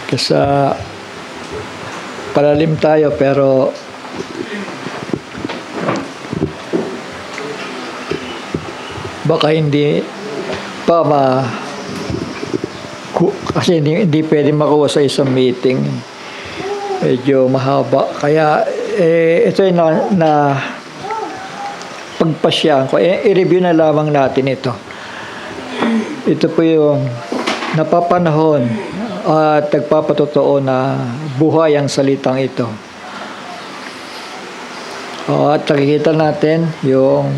Kasi palalim tayo pero baka hindi pa kasi hindi pwede makuha sa isang meeting. Medyo mahaba. Kaya ito yung na pagpasyahan ko. I-review na lamang natin ito. Ito po yung napapanahon at nagpapatotoo na buhay ang salitang ito. At nakikita natin yung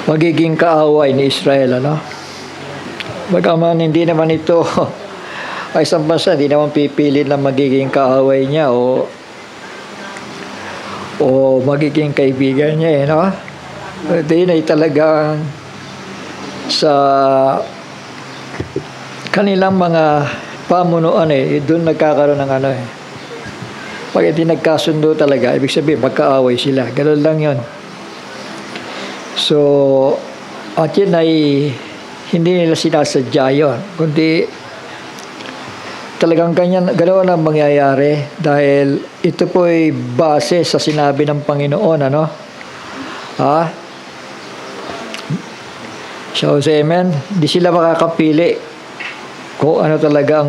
magiging kaaway ni Israel, ano? Bagaman hindi naman ito ay isang bansa, hindi naman pipili na magiging kaaway niya o magiging kaibigan niya, no? Hindi na talagang sa kanilang mga pamunuan doon nagkakaroon ng pag hindi nagkasundo talaga, ibig sabihin magkaaway sila. Ganun lang yon. So, at yun ay hindi nila sinasadya yun, kundi talagang ganoon ang mangyayari dahil ito po ay base sa sinabi ng Panginoon, ano? So, amen. Hindi sila makakapili kung ano talagang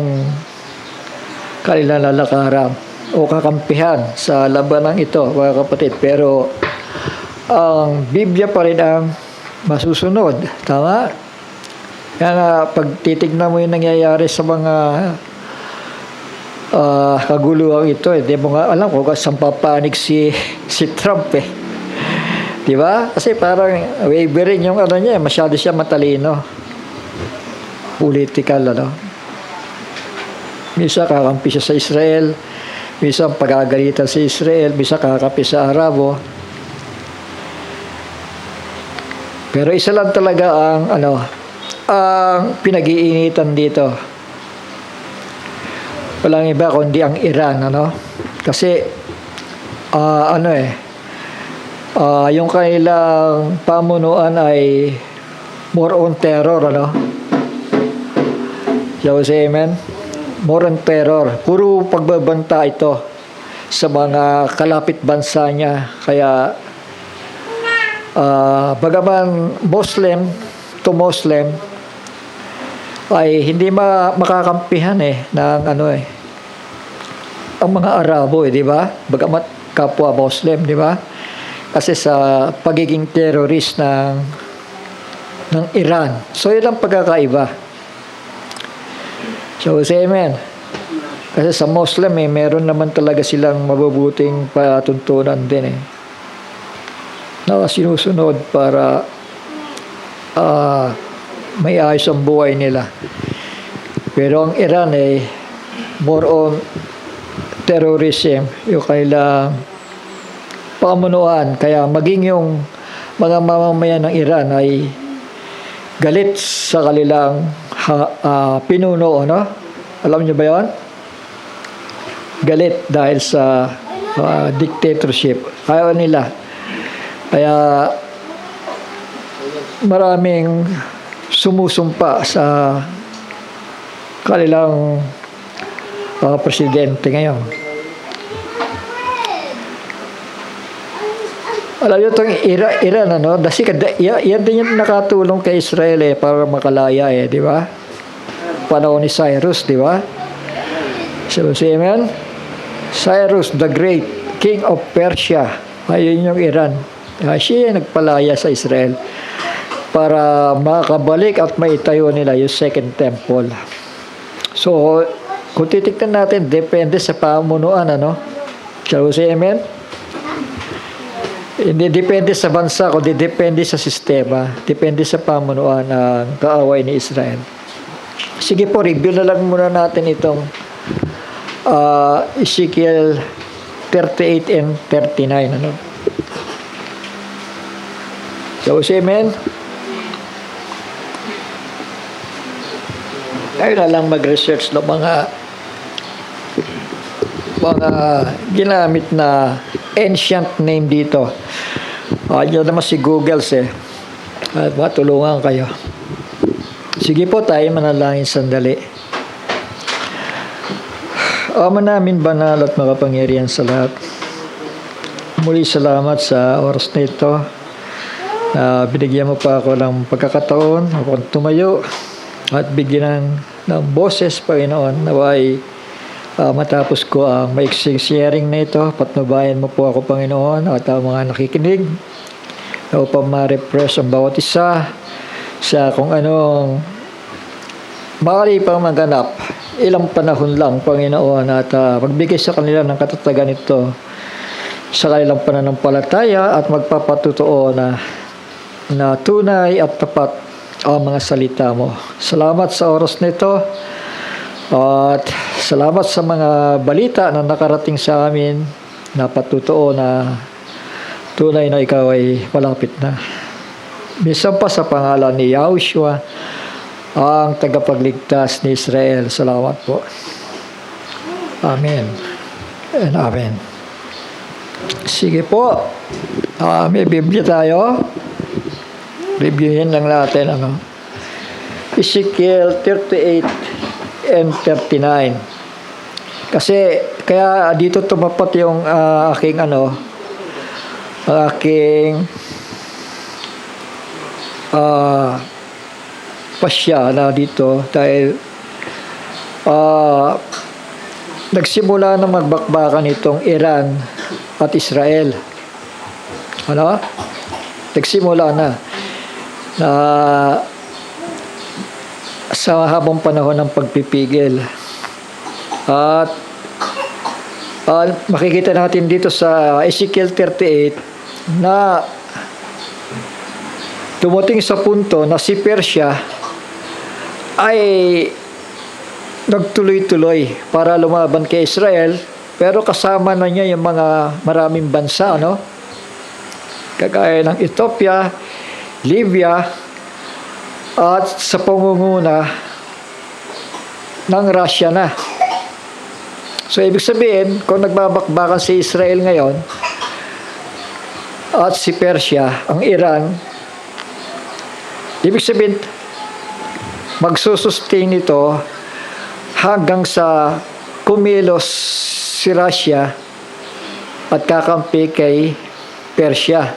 kanilang lalakaran o kakampihan sa labanang ito, mga kapatid. Pero ang Biblia pa rin ang masusunod. Tama? Kaya pag titignan mo yung nangyayari sa mga kaguluhan ito, hindi mo nga alam kung saan papanig si Trump di ba? Kasi parang wavering yung niya, masyado siya matalino. Political, Misa kakampi siya sa Israel, misa pagagalitan sa Israel, misa kakampi sa Arabo. Pero isa lang talaga ang pinag-iinitan dito. Walang iba kundi ang Iran, Kasi yung kanilang pamunuan ay more on terror, So, amen. More on terror. Puro pagbabanta ito sa mga kalapit bansa niya. Kaya bagaman Muslim to Muslim ay hindi makakampihan ng ang mga Arabo, di ba? Bagamat kapwa Muslim, di ba? Kasi sa pagiging terrorist ng Iran. So, yun ang pagkakaiba. So, amen. Kasi sa Muslim, meron naman talaga silang mabubuting patuntunan din, na sinusunod para may ayos ang buhay nila. Pero ang Iran more on terrorism, yung kanilang pamunuan. Kaya maging yung mga mamamayan ng Iran ay galit sa kanilang pinuno, Alam niyo ba yun? Galit dahil sa dictatorship. Ayaw nila. Kaya maraming sumusumpa sa kanilang presidente ngayon. Alam niyo itong Iran, yan din yung nakatulong kay Israel para makalaya, di ba? Panahon ni Cyrus, di ba? So, amen? Cyrus the Great, King of Persia, ayun yung Iran. Siya yung nagpalaya sa Israel para makabalik at maitayo nila yung Second Temple. So, kung titignan natin, depende sa pamunuan, So, amen? Hindi depende sa bansa, kundi depende sa sistema. Depende sa pamunuan ng kaaway ni Israel. Sige po, review na lang muna natin itong Ezekiel 38 and 39. So, amen? Tayo na lang mag-research ng mga mga ginamit na ancient name dito. Yan naman si Google at matulungan kayo. Sige po tayo manalangin sandali. Ama namin banal at makapangyarihan sa lahat. Muli salamat sa oras na ito. Binigyan mo pa ako ng pagkakataon upang tumayo at bigyan ng boses, Panginoon, naway matapos ko ang maiksing sharing na ito. Patnubayan mo po ako, Panginoon, at ang mga nakikinig na upang ma-refresh ang bawat isa sa kung anong maaari pang maganap. Ilang panahon lang, Panginoon, at magbigay sa kanila ng katatagan ito sa kanilang pananampalataya at magpapatutuo na tunay at tapat ang mga salita mo. Salamat sa oras na ito at salamat sa mga balita na nakarating sa amin na patutuo na tunay na ikaw ay malapit na. Minsan pa sa pangalan ni Yahushua, ang tagapagligtas ni Israel. Salamat po. Amen and amen. Sige po. May Biblia tayo. Reviewin lang natin Ezekiel 38 and 39. Kasi kaya dito tumapat yung aking pasya na dito dahil nagsimula na magbakbakan itong Iran at Israel. Nagsimula na sa habang panahon ng pagpipigil. At makikita natin dito sa Ezekiel 38 na dumating sa punto na si Persia ay nagtuloy-tuloy para lumaban kay Israel, pero kasama na niya yung mga maraming bansa, kagaya ng Ethiopia, Libya, at sa pangunguna ng Russia na. So, ibig sabihin, kung nagbabakbakan si Israel ngayon at si Persia, ang Iran, ibig sabihin, magsusustain ito hanggang sa kumilos si Russia at kakampi kay Persia.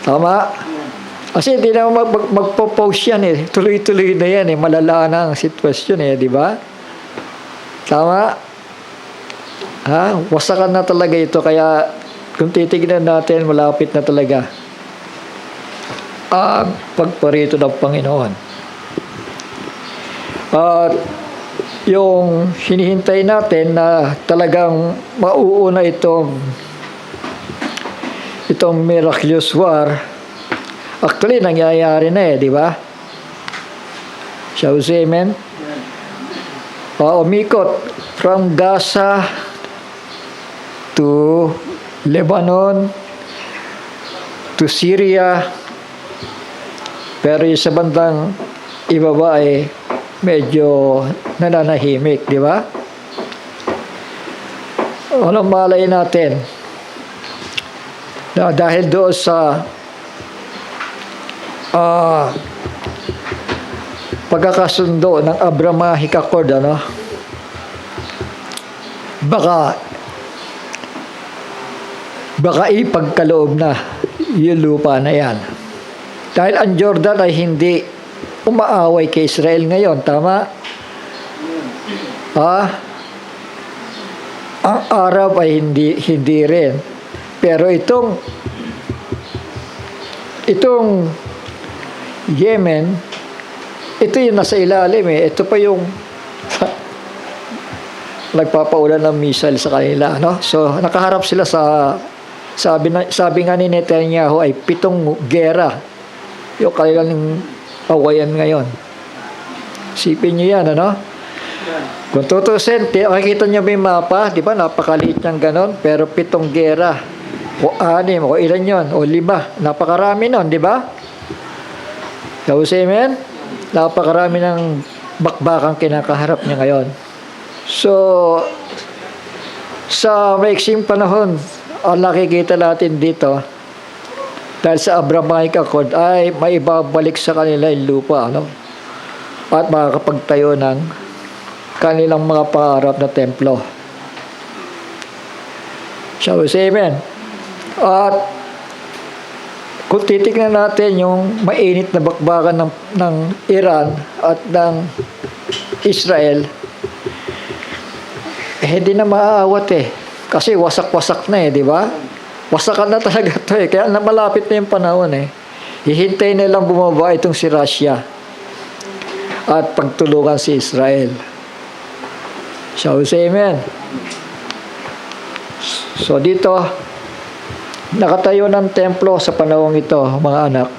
Tama? Kasi hindi na magpo-pause yan Tuloy-tuloy na yan Malala na ang sitwasyon di ba? Tama? Wasakan na talaga ito. Kaya kung titignan natin, malapit na talaga ang pagparito ng Panginoon. At yung hinihintay natin na talagang mauuna itong miraculous war, actually nangyayari na di ba? Shall we say amen? Umikot from Gaza to Lebanon to Syria, pero yung sa bandang ibaba medyo nananahimik, di ba? Anong malay natin na dahil doon sa pagkakasundo ng Abrahamic Accord, baka ipagkaloob na yung lupa na yan. Dahil ang Jordan ay hindi umaaway kay Israel ngayon, tama? Ang Arab ay hindi rin. Pero itong Yemen, ito yung nasa ilalim Ito pa yung nagpapaulan ng missile sa kanila, So, nakaharap sila sa sabi nga ni Netanyahu ay 7 gera yung kanilang awayan ngayon. Sipin nyo yan, Kung tutusin, makikita nyo ba yung mapa? Di ba, napakaliit niyang ganon, pero 7 gera. O 6, o ilan yun? O 5. Napakarami nun, di ba? Amen? Napakarami ng bakbakang kinakaharap niya ngayon. So, Sa maiksing panahon, ang nakikita natin dito, dahil sa Abrahamic Accord, ay maibabalik sa kanila yung lupa, ano? At makakapagtayo ng kanilang mga pangarap na templo. Shall we say amen? At kung titignan natin yung mainit na bakbakan ng Iran at ng Israel, hindi na maaawat eh. Kasi wasak-wasak na eh, di ba? Wasakan na talaga to eh. Kaya malapit na yung panahon eh. Hihintay nilang bumaba itong si Russia at pagtulungan si Israel. Shall we say amen? So dito, nakatayo ng templo sa panahong ito, mga anak.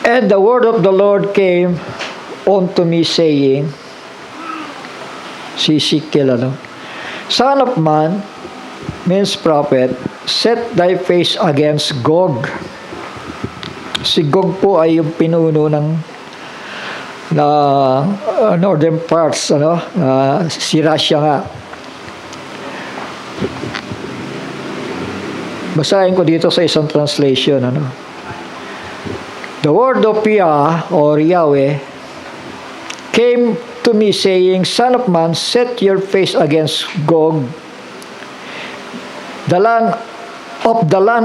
And the word of the Lord came unto me saying, si Ezekiel, ano? Son of man, means prophet, set thy face against Gog. Si Gog po ay yung pinuno ng northern parts, ano? Si Russia nga. Basahin ko dito sa isang translation, ano? The word of Yah, or Yahweh, came to me saying, Son of man, set your face against Gog, the land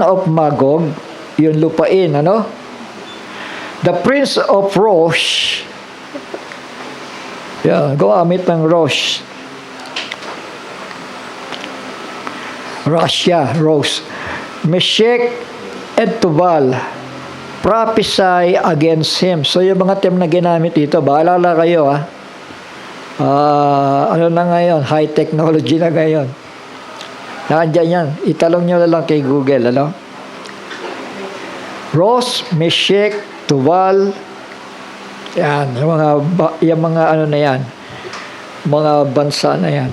of Magog, yung lupain, ano? The prince of Rosh, gumamit ng Rosh, Russia, Rosh, Meshech and Tubal, prophesy against him. So yung mga term na ginamit dito, baalala kayo ano na ngayon, high technology na ngayon. Nandiyan yan, italong nyo na lang kay Google, ano? Rosh, Meshech, Tubal, yan, yung mga ano na yan, mga bansa na yan.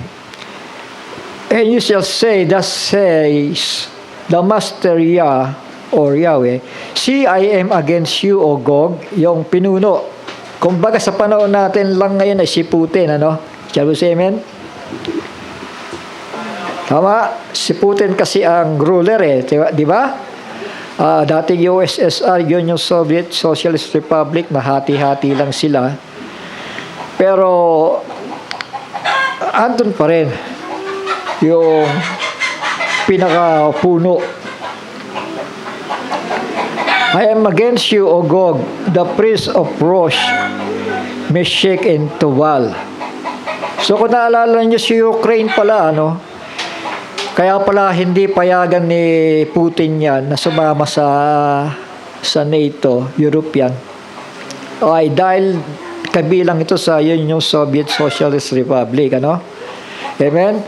And you shall say, thus says the Master Yah, or Yahweh, see, I am against you, O Gog, yung pinuno. Kumbaga sa panahon natin lang ngayon ay si Putin, ano? Shall we say amen? Tama, si Putin kasi ang ruler eh, di ba? Dating USSR, yun yung Soviet Socialist Republic, na hati-hati lang sila. Pero, andun pa rin yung pinakapuno. I am against you, O Gog, the prince of Rosh, Meshech and Tubal. So kung naalala niyo si Ukraine pala, ano? Kaya pala hindi payagan ni Putin yan na sumama sa NATO, European. Ay dahil kabilang ito sa yun yung Soviet Socialist Republic, ano? Amen?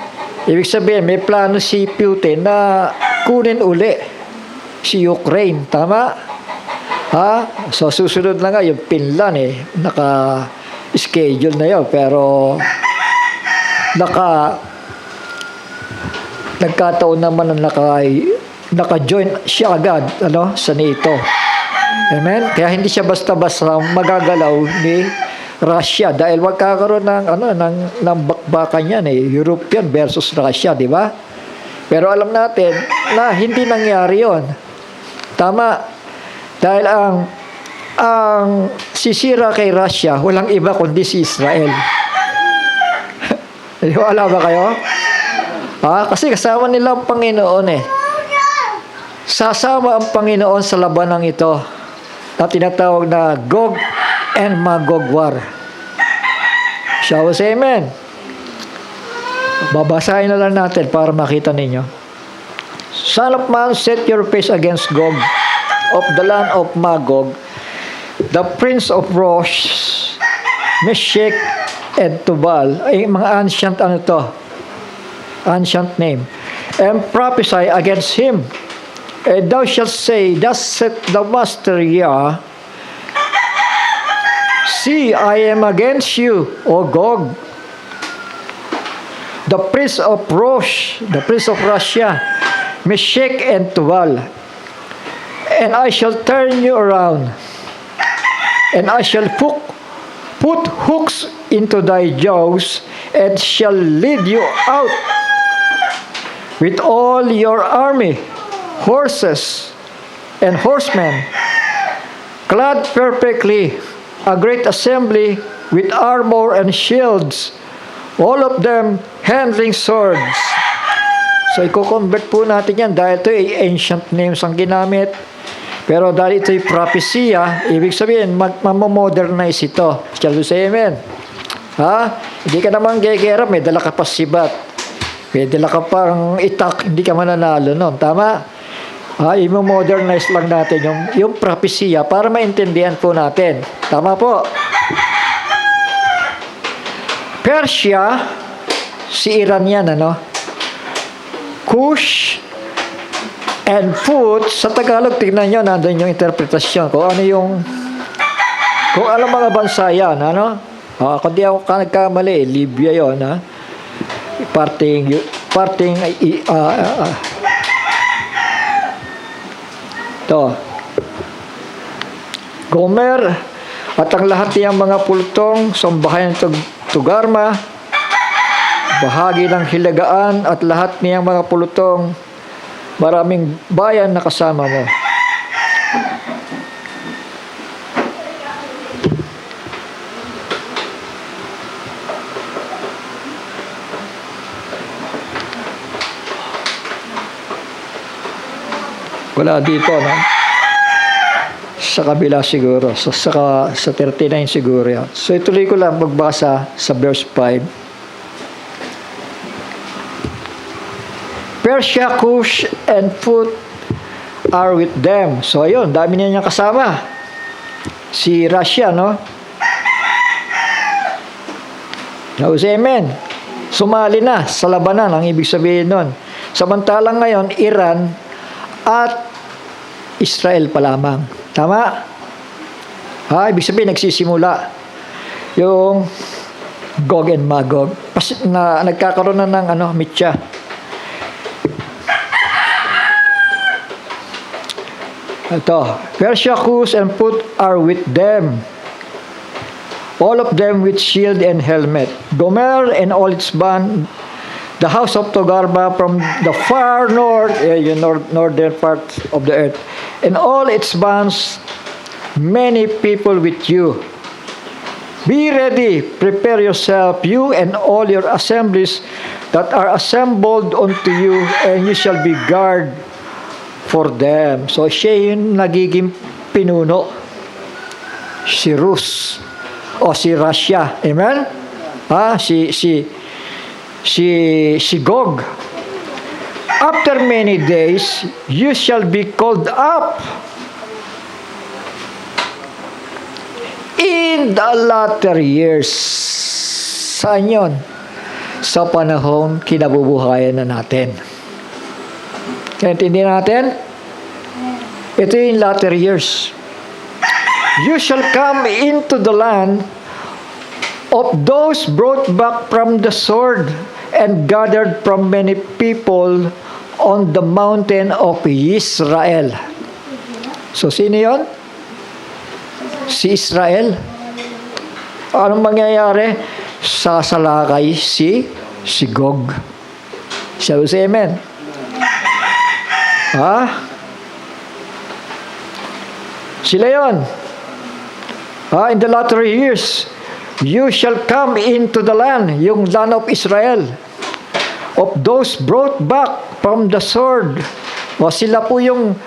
Ibig sabihin, may plano si Putin na kunin uli si Ukraine. Tama? So susunod na nga yung Finland eh. Naka-schedule na yun. Pero nagkataon naman na naka-join siya agad, ano, sa NATO. Amen? Kaya hindi siya basta-basta magagalaw ni Russia dahil magkakaroon ng bakbakan yan eh, European versus Russia, di ba? Pero alam natin na hindi nangyari yon. Tama. Dahil ang sisira kay Russia walang iba kundi si Israel. Wala ba kayo? Kasi kasama nila ang Panginoon eh. Sasama ang Panginoon sa labanang ito na tinatawag na Gog and Magog war. Shall we say amen? Babasahin na lang natin para makita ninyo. Son of man, set your face against Gog of the land of Magog, the prince of Rosh, Meshech and Tubal. Ay mga ancient ancient name. And prophesy against him. And thou shalt say, thus saith the Master Yah, see, I am against you, O Gog, the prince of Rosh, the prince of Russia, Meshech and Tubal. And I shall turn you around, and I shall put hooks into thy jaws, and shall lead you out with all your army, horses and horsemen, clad perfectly, a great assembly with armor and shields, all of them handling swords. So, i-convert po natin yan dahil ito ay ancient names ang ginamit. Pero dahil ito'y propesya, ibig sabihin, mag-modernize ito. Shall we say amen? Ha? Hindi ka naman gegera, may dala ka pa sibat. May dala ka pang itak, hindi ka mananalo nun. Tama? Ha? I-modernize lang natin yung propesya para maintindihan po natin. Tama po? Persia, si Iran yan, ano? Kush, and Put, sa Tagalog, tignan nyo, nandun yung interpretasyon. Kung ano mga bansa yan, ano? Kung di ako nagkamali, Libya yon, ha? Parting, ito. Gomer, at ang lahat niyang mga pultong, sambahayan ng Togarma, bahagi ng Hilagaan, at lahat niyang mga pulutong, maraming bayan na kasama mo. Wala dito, no? Sa kabila siguro. Sa 39 siguro yan. So, ituloy ko lang magbasa sa verse 5. Persia, Cush, and Put are with them. So, ayun, dami niya niyang kasama. Si Russia, no? Now, amen. Sumali na sa labanan, ang ibig sabihin nun. Samantalang ngayon, Iran at Israel pa lamang. Tama? Ha, ibig sabihin, nagsisimula yung Gog and Magog. Nagkakaroon na ng mitya. Ito, Persia, Cush, and Put are with them, all of them with shield and helmet. Gomer and all its band, the house of Togarma from the far north, northern part of the earth, and all its bands, many people with you. Be ready, prepare yourself, you and all your assemblies that are assembled unto you, and you shall be guard for them. So, siya yung nagiging pinuno. Si Rus. O si Russia. Amen? Si Gog. After many days, you shall be called up in the latter years. Saan yun? Sa panahon kinabubuhayan na natin. Naintindihan natin? Ito yung latter years. You shall come into the land of those brought back from the sword and gathered from many people on the mountain of Israel. So, sino yun? Si Israel. Anong mangyayari? Sasalakay si Gog. Shall we say amen? Sila yun. In the latter years, you shall come into the land, yung land of Israel, of those brought back from the sword. Sila po yung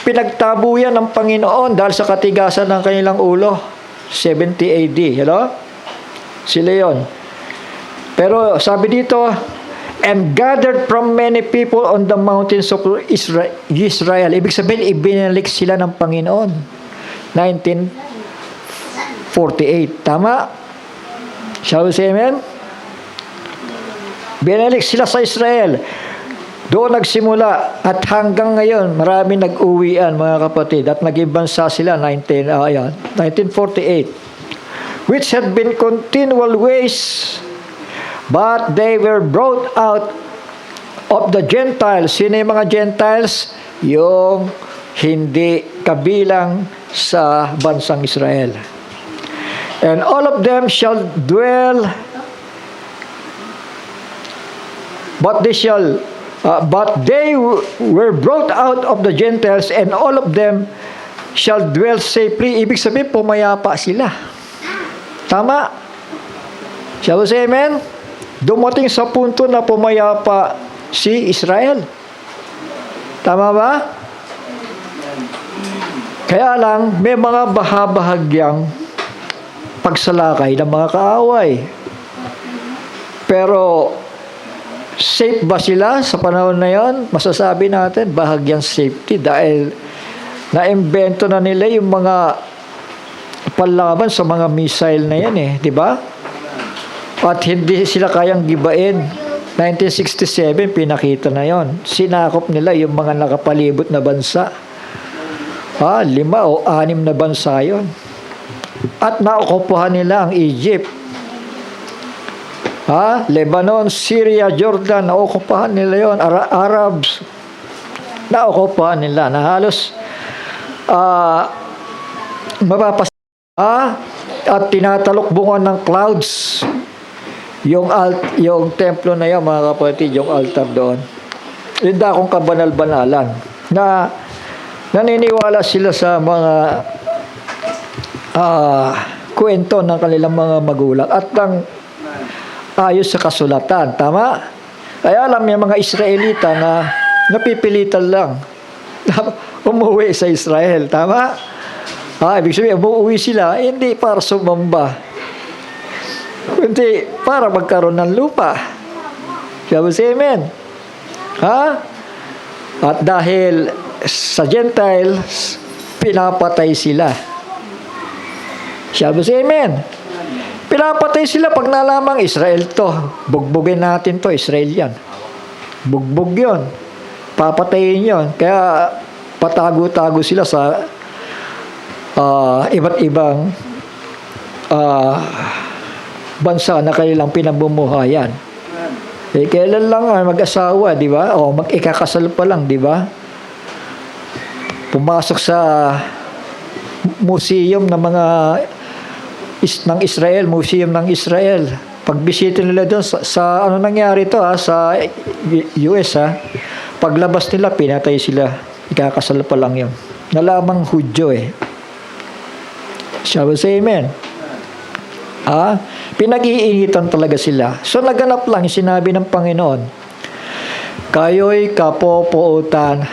pinagtabuyan ng Panginoon dahil sa katigasan ng kanilang ulo. 70 AD. Hello? Sila yun. Pero sabi dito, and gathered from many people on the mountains of Israel. Ibig sabihin, ibinalik sila ng Panginoon. 1948. Tama? Shall we say amen? Binalik sila sa Israel. Doon nagsimula. At hanggang ngayon, marami nag-uwian, mga kapatid. At naging bansa sila, 1948. Which had been continual ways, but they were brought out of the Gentiles. Sino yung mga Gentiles? Yung hindi kabilang sa bansang Israel. And all of them shall dwell, but they were brought out of the Gentiles, and all of them shall dwell safely. Ibig sabihin, pumayapa sila. Tama? Shall we say amen? Dumating sa punto na pumayapa si Israel. Tama ba? Kaya lang, may mga bahabahagyang pagsalakay ng mga kaaway. Pero, safe ba sila sa panahon na yon? Masasabi natin, bahagyang safety dahil na-imbento na nila yung mga panlaban sa mga missile na yan di ba? At hindi sila kayang gibain. 1967, pinakita na yon. Sinakop nila yung mga nakapalibot na bansa. 5 o 6 na bansa yon. At naokupuhan nila ang Egypt. Lebanon, Syria, Jordan, naokupuhan nila yon. Arabs, naokupuhan nila. Na halos at tinatalokbungan ng clouds yung templo na yan, mga kapatid, yung altar doon. Yung dakong kabanal-banalan na naniniwala sila sa mga kwento ng kanilang mga magulang at ng ayos sa kasulatan. Tama? Kaya alam yung mga Israelita na napipilitan lang umuwi sa Israel. Tama? Ibig sabihin, umuwi sila, hindi para sumamba, kundi para magkaroon ng lupa. Shall we say amen? At dahil sa Gentiles, pinapatay sila. Shall we say amen? Pinapatay sila pag nalamang Israel to. Bugbugin natin to, Israel yan. Bugbog yun. Papatayin yun. Kaya patago-tago sila sa iba't ibang bansa na kanilang pinamumuhayan. Kailan lang mag-asawa, di ba? O mag-ikakasal pa lang, di ba? Pumasok sa museum ng mga ng Israel, museum ng Israel. Pagbisita nila doon sa ano nangyari to sa US paglabas nila pinatay sila. Ikakasal pa lang 'yon. Nalamang Hudyo Shall we say amen? Pinag-iinitan talaga sila. So naganap lang yung sinabi ng Panginoon. Kayo'y kapopuutan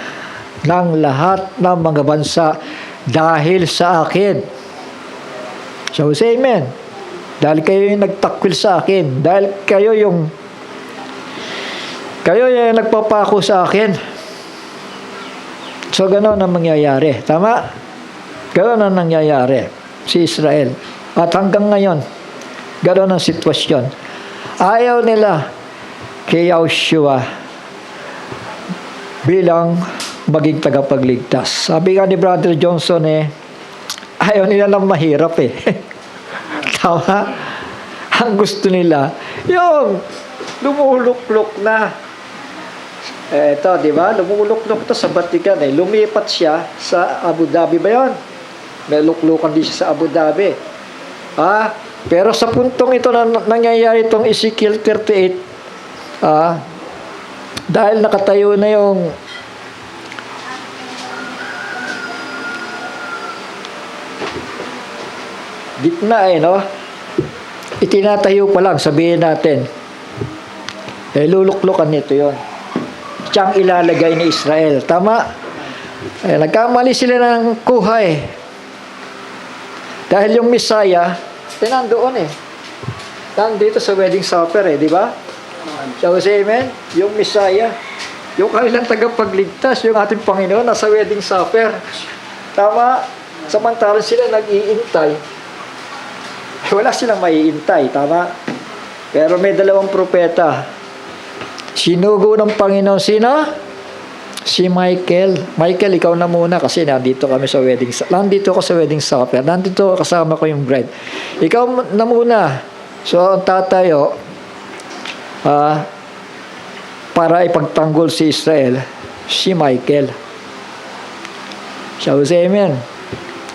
ng lahat ng mga bansa dahil sa akin. So say amen. Dahil kayo yung nagtakwil sa akin. Dahil kayo yung nagpapako sa akin. So gano'n ang mangyayari. Tama? Gano'n ang nangyayari si Israel. At hanggang ngayon, gano'n ang sitwasyon. Ayaw nila kay Yahushua bilang maging tagapagligtas. Sabi nga ni Brother Johnson ayaw nila lang mahirap Tama? Ang gusto nila, yung lumuluklok na. Ito, di ba? Lumuluklok to sa Vatican Lumipat siya sa Abu Dhabi ba yun? May luklukan din siya sa Abu Dhabi. Pero sa puntong ito na nangyayari itong Ezekiel 38, dahil nakatayo na yung gitna itinatayo pa lang, sabihin natin luluklukan nito yon. Siyang ilalagay ni Israel. Tama? Nagkamali sila ng kuha dahil yung Messiah nandoon nandito sa wedding supper di ba? Shall we say amen? Yung Messiah, yung kanilang tagapagligtas, yung ating Panginoon nasa wedding supper. Tama? Samantalang sila nag-iintay, wala silang maiintay, tama? Pero may 2 propeta. Sinugo ng Panginoon sino? Si Michael. Michael, ikaw na muna kasi nandito kami sa wedding. Nandito ako sa wedding supper. Nandito kasama ko yung bride. Ikaw na muna. So, ang tatayo para ipagtanggol si Israel, si Michael. Shall we say amen?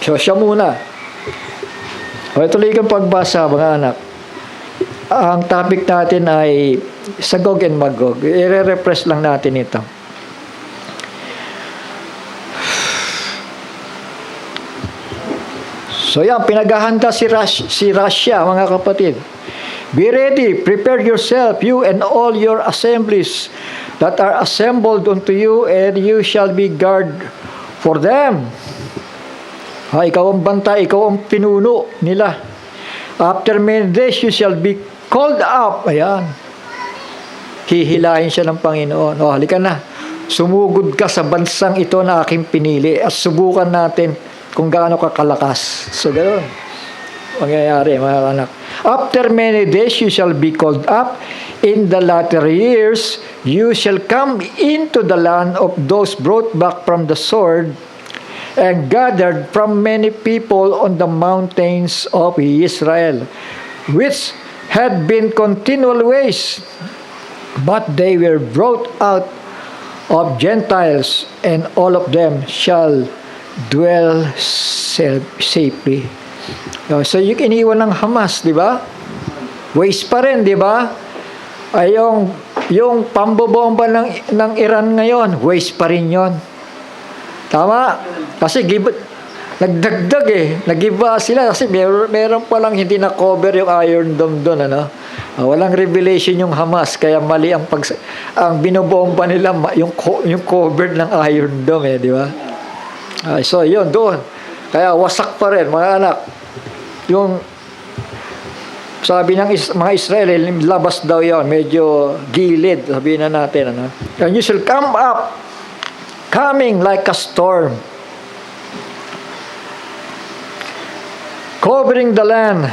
So, siya muna. O, tuloy kang pagbasa, mga anak. Ang topic natin ay sa Gog and Magog. I-repress lang natin ito. So yan, pinaghahanda si Russia, mga kapatid. Be ready, prepare yourself, you and all your assemblies that are assembled unto you, and you shall be guard for them. Ikaw ang bantay, ikaw ang pinuno nila. After many days, you shall be called up. Ayan. Hihilahin siya ng Panginoon. Halika na. Sumugod ka sa bansang ito na aking pinili at subukan natin kung gaano ka kalakas. So, ganoon. Mangyayari, mga anak. After many days, you shall be called up. In the latter years, you shall come into the land of those brought back from the sword and gathered from many people on the mountains of Israel, which had been continual ways, but they were brought out of Gentiles, and all of them shall dwell safely. So, yung iniwan ng Hamas, di ba? Waste pa rin, di ba? Ay, yung pambobomba ng Iran ngayon, waste pa rin yon. Tama? Kasi nagdagdag nagiba sila kasi meron palang hindi na-cover yung Iron Dome doon, ano? Walang revelation yung Hamas, kaya mali ang binobomba nila, yung covered ng Iron Dome, di ba? So, yun, doon. Kaya wasak pa rin, mga anak. Yung sabi ng mga Israeli, labas daw yon, medyo gilid, sabihin na natin, ano? And you shall come up, coming like a storm, covering the land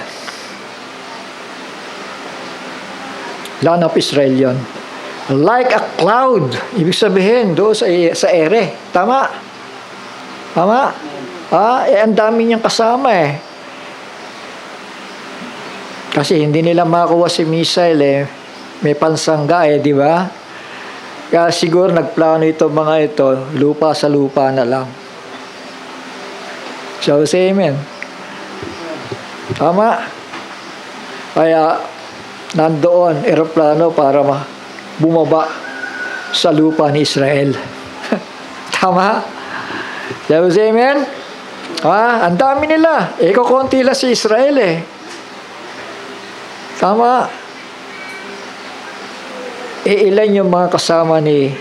of Israel yon, like a cloud. Ibig sabihin, doon sa ere. Tama? Tama? Ang dami niyang kasama Kasi hindi nila makuha si missile may pansangga di ba? Kaya siguro nagplano ito mga ito, lupa sa lupa na lang. So, say amen. Tama? Kaya nandoon eroplano para bumaba sa lupa ni Israel. Tama? So, say amen. Ang dami nila. Kukunti lang si Israel Tama. Ilan yung mga kasama ni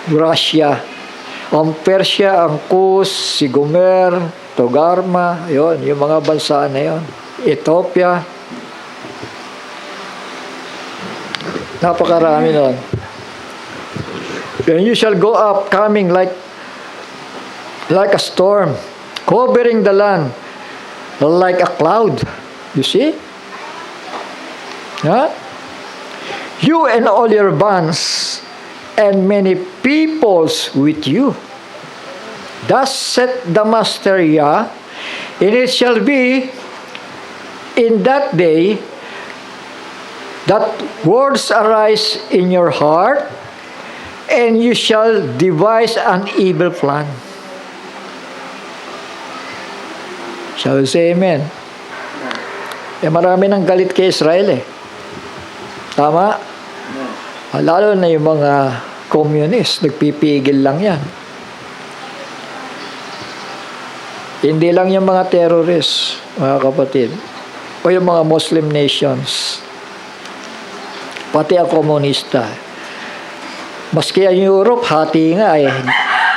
Russia? Ang Persia, ang Kus, si Gomer, Togarma, yon, yung mga bansa na yon. Ethiopia. Napakarami nun. And you shall go up, coming like a storm, covering the land like a cloud. You see? You and all your bands and many peoples with you. Thus said the Master Yah, and it shall be in that day that words arise in your heart, and you shall devise an evil plan. Shall we say amen? Marami nang galit kay Israel Tama? Lalo na yung mga communist, nagpipigil lang yan. Hindi lang yung mga terrorists, mga kapatid, o yung mga Muslim nations, pati ang komunista. Maski ang Europe, hati nga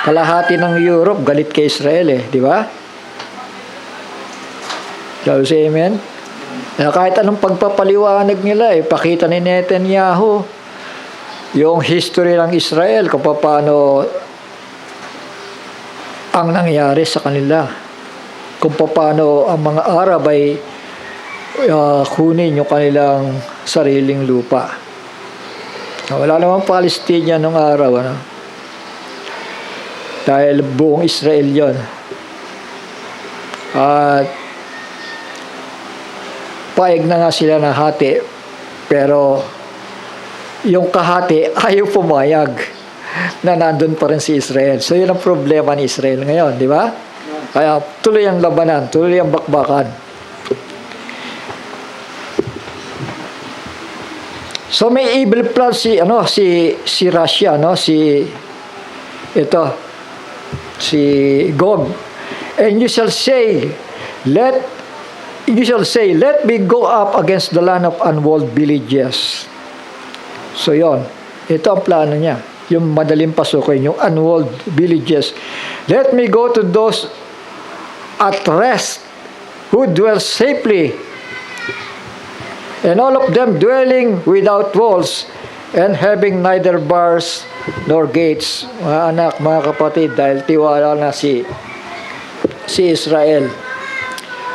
kalahati ng Europe, galit kay Israel di ba? Shall we say amen? Kahit anong pagpapaliwanag nila, pakita ni Netanyahu yung history ng Israel, kung paano ang nangyari sa kanila, kung paano ang mga Arab ay kunin yung kanilang sariling lupa. Wala namang Palestina nung araw, dahil buong Israel yon. At paig na nga sila na hati, pero yung kahati ayaw pumayag na nandun pa rin si Israel. So yun ang problema ni Israel ngayon, di ba? Kaya tuloy ang labanan, tuloy ang bakbakan. So may evil plan si Russia, si Gog. And you shall say, let me go up against the land of unwalled villages. So yon, ito ang plano niya. Yung madaling pasukin, yung unwalled villages. Let me go to those at rest who dwell safely, and all of them dwelling without walls, and having neither bars nor gates. Mga anak, mga kapatid, dahil tiwala na si Israel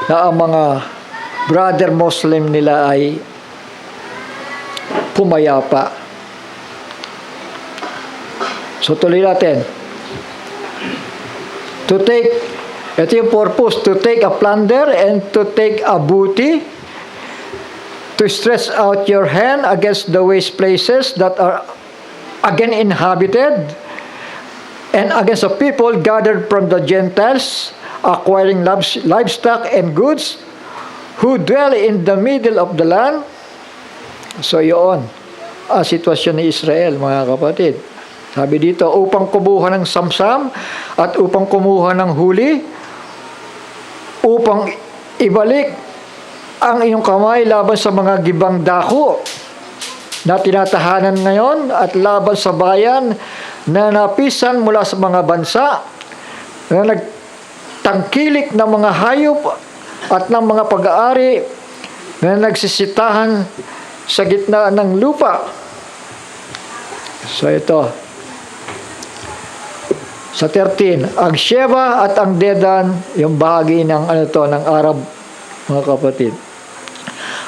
na ang mga brother Muslim nila ay pumayapa. So tuloy natin. Ito yung purpose, to take a plunder and to take a booty, to stretch out your hand against the waste places that are again inhabited, and against the people gathered from the Gentiles, acquiring livestock and goods, who dwell in the middle of the land. So yun, ang sitwasyon ni Israel, mga kapatid. Sabi dito, upang kumuha ng samsam at upang kumuha ng huli, upang ibalik ang iyong kamay laban sa mga gibang dako na tinatahanan ngayon at laban sa bayan na napisan mula sa mga bansa na nagtangkilik ng mga hayop at ng mga pag-aari na nagsisitahan sa gitna ng lupa. So ito, sa 13, ang Sheba at ang Dedan, yung bahagi ng ng Arab, mga kapatid.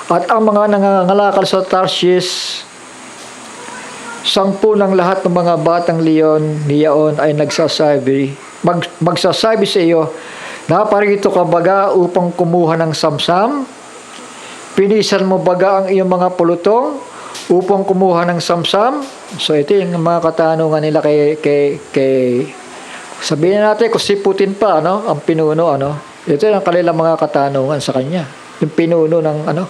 At ang mga nangangalakal sa Tarshish, 10 ng lahat ng mga batang leon niyaon ay magsasabi sa iyo, naparito ka baga upang kumuha ng samsam? Pinisan mo baga ang iyong mga pulutong upang kumuha ng samsam? So ito yung mga katanungan nila kay sabihin natin kung si Putin pa, ang pinuno, ito yung kanilang mga katanungan sa kanya. Yung pinuno ng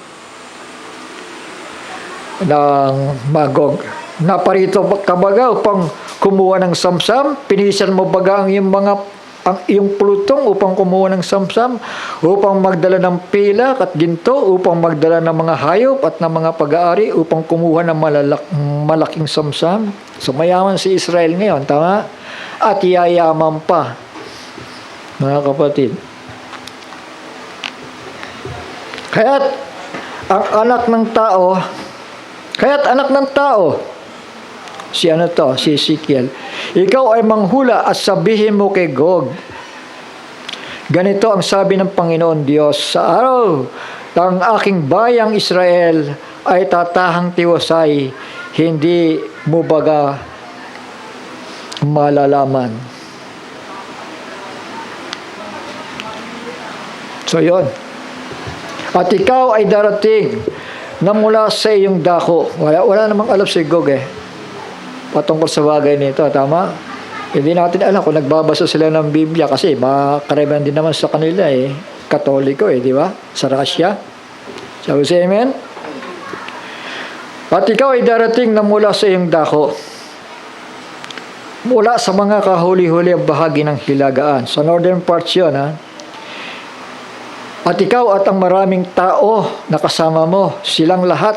Magog. Naparito ka baga upang kumuha ng samsam? Pinisan mo baga ang iyong pulutong upang kumuha ng samsam? Upang magdala ng pilak at ginto? Upang magdala ng mga hayop at ng mga pag-aari? Upang kumuha ng malaking samsam? So mayaman si Israel ngayon, tama? At yayaman pa, mga kapatid. Kaya't anak ng tao, si Ezekiel, ikaw ay manghula at sabihin mo kay Gog, ganito ang sabi ng Panginoon Diyos, sa araw ng aking bayang Israel ay tatahang tiwasay, hindi mo baga malalaman. So yun. At ikaw ay darating na mula sa iyong dako. Wala namang alam si Gog patungkol sa bagay nito, tama? Hindi natin alam kung nagbabasa sila ng Biblia kasi karamihan din naman sa kanila Katoliko di ba? Sa Russia. Sabi si Amen? At ikaw ay darating na mula sa iyong dako, mula sa mga kahuli-huli ang bahagi ng hilagaan. Sa northern parts yun, At ikaw at ang maraming tao na kasama mo, silang lahat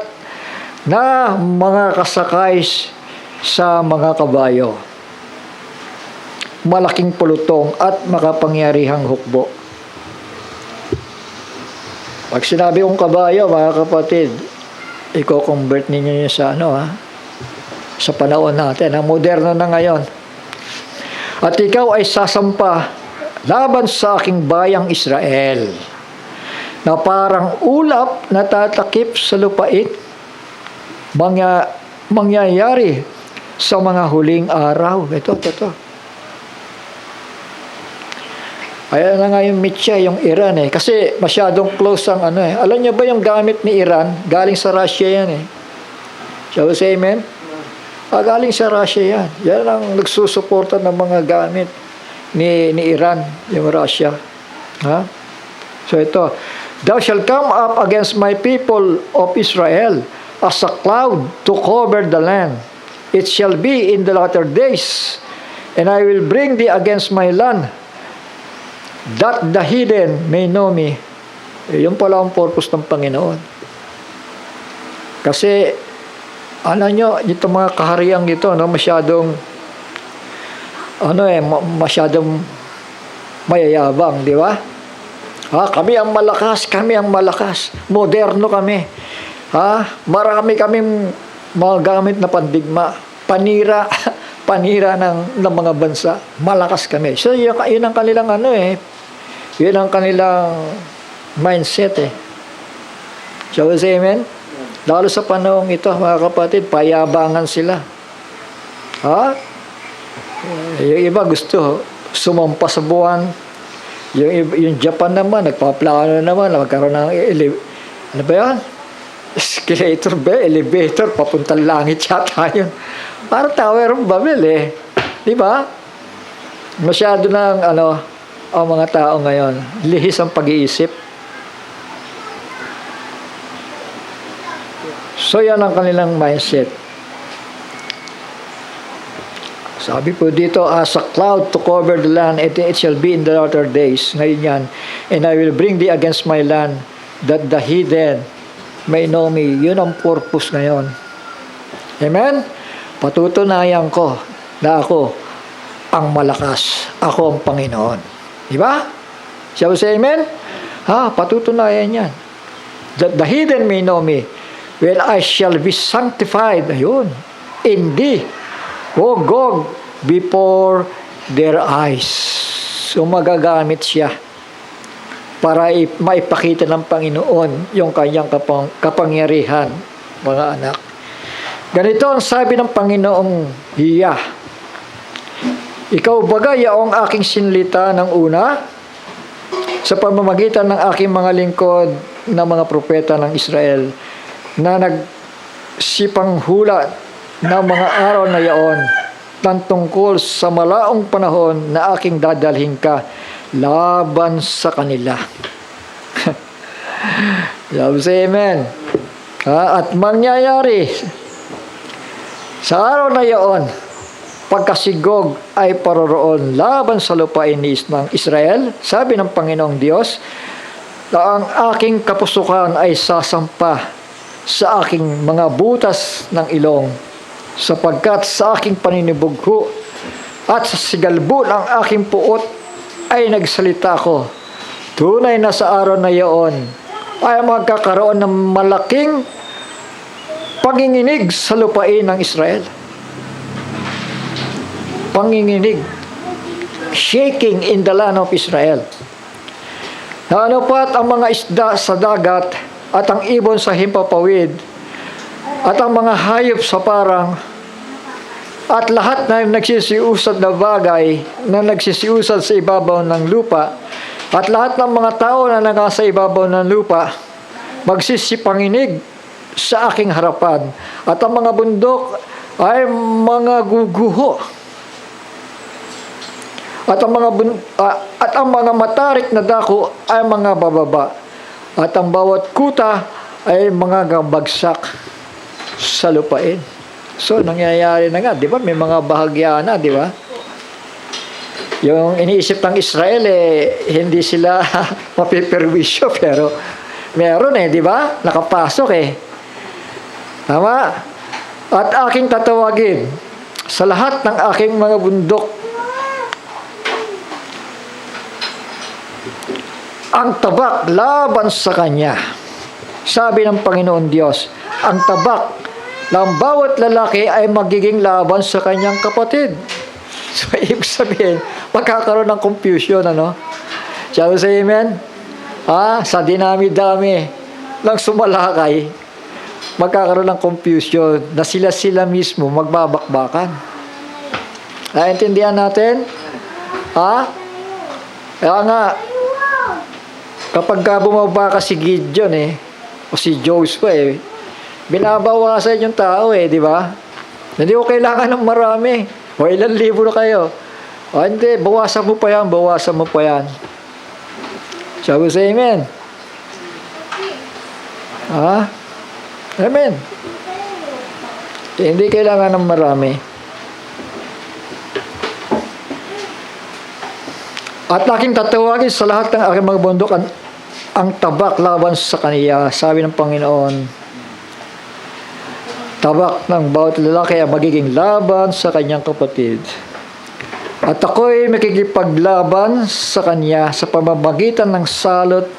na mga kasakay sa mga kabayo, malaking pulutong at makapangyarihang hukbo. Pag sinabi kong kabayo, mga kapatid, i-convert ninyo yun sa sa panahon natin, moderno na ngayon. At ikaw ay sasampa laban sa aking bayang Israel, na parang ulap na tatakip sa lupain, mangyayari sa mga huling araw. Ito. Ayan na nga yung mitya, yung Iran Kasi masyadong close ang Alam niyo ba yung gamit ni Iran? Galing sa Russia yan Shall we say amen? Galing sa Russia yan. Yan ang nagsusuporta ng mga gamit ni Iran, yung Russia. So ito, thou shalt come up against my people of Israel, as a cloud to cover the land. It shall be in the latter days, and I will bring thee against my land, that the heathen may know me. Yun pala ang purpose ng Panginoon. Kasi, ito mga kahariang ito, no, masyadong, masyadong mayayabang, di ba? Kami ang malakas. Moderno kami. Marami kaming mga gamit na pandigma. Panira ng mga bansa. Malakas kami. So, yun ang kanilang yun ang kanilang mindset Shall we say amen? Lalo sa panahong ito, mga kapatid, payabangan sila. Yung iba gusto sumampa sa buwan. Yung Japan naman, nagpaplano naman, magkaroon ng ano ba yan? Escalator ba? Elevator, papuntang langit yata yun. Parang Tower of Babel Di ba? Masyado ng ang mga tao ngayon, lihis ang pag-iisip. So yan ang kanilang mindset. Sabi po dito, as a cloud to cover the land, it shall be in the latter days. Ngayon yan. And I will bring thee against my land, that the heathen may know me. Yun ang purpose ngayon. Amen? Patutunayan ko na ako ang malakas. Ako ang Panginoon. Diba? Shall we say amen? Patutunayan yan. That the heathen may know me. Well, I shall be sanctified. Ayun. In thee. O Gog, before their eyes. So magagamit siya para maipakita ng Panginoon yung kanyang kapangyarihan, mga anak. Ganito ang sabi ng Panginoong Hiya. Ikaw bagay ang aking sinlita ng una sa pamamagitan ng aking mga lingkod na mga propeta ng Israel na nagsipang hula ng mga araw na yaon ng tungkol sa malaong panahon na aking dadalhin ka laban sa kanila. Say amen. At mangyayari sa araw na yaon, pagkasigog ay paroroon laban sa lupain ng Israel, sabi ng Panginoong Diyos, na ang aking kapusukan ay sasampa sa aking mga butas ng ilong, sapagkat sa aking paninibugho at sa sigalbo ng aking puot ay nagsalita ko. Tunay na sa araw na iyon ay magkakaroon ng malaking panginginig sa lupain ng Israel. Panginginig. Shaking in the land of Israel. Ano pat ang mga isda sa dagat at ang ibon sa himpapawid at ang mga hayop sa parang at lahat na nagsisiusad na bagay na nagsisiusad sa ibabaw ng lupa at lahat ng mga tao na nasa ibabaw ng lupa magsisipanginig sa aking harapan at ang mga bundok ay mga guguho at ang mga matarik na dako ay mga bababa at ang bawat kuta ay mga gabagsak sa lupain. So, nangyayari na nga, di ba? May mga bahagya na, di ba? Yung iniisip ng Israel, hindi sila mapiperwisyo, pero meron di ba? Nakapasok Tama? At aking tatawagin sa lahat ng aking mga bundok ang tabak laban sa kanya. Sabi ng Panginoon Diyos, ang tabak ng bawat lalaki ay magiging laban sa kanyang kapatid. So, ibig sabihin, magkakaroon ng confusion, Shall we say amen? Sa dinami-dami ng sumalakay, magkakaroon ng confusion na sila mismo magbabakbakan. Naintindihan natin? Kaya nga, kapag bumaba ka si Gideon, o si Joshua, binabawasan yung tao di ba? Hindi ko kailangan ng marami. O ilan libo na kayo. Hindi, bawasan mo pa yan. Shall we say amen? Amen. Hindi kailangan ng marami. At aking tatawagin sa lahat ng aking mga bundok ang tabak laban sa kaniya. Sabi ng Panginoon, tabak ng bawat lalaki ay magiging laban sa kanyang kapatid. At ako'y makikipaglaban sa kanya sa pamamagitan ng salot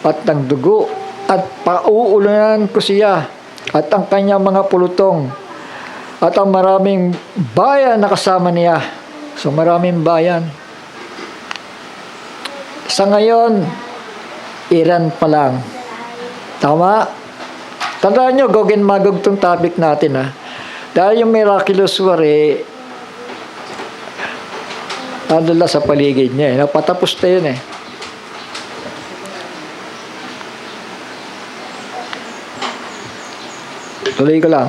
at ng dugo, at pauulunan ko siya at ang kanyang mga pulutong at ang maraming bayan na kasama niya. So maraming bayan. Sa ngayon, Iran pa lang. Tama? Tandaan nyo, Gog and Magog itong topic natin, ha. Dahil yung miraculous war, nandun lang sa paligid niya, napatapos na yun, Tuloy ko lang.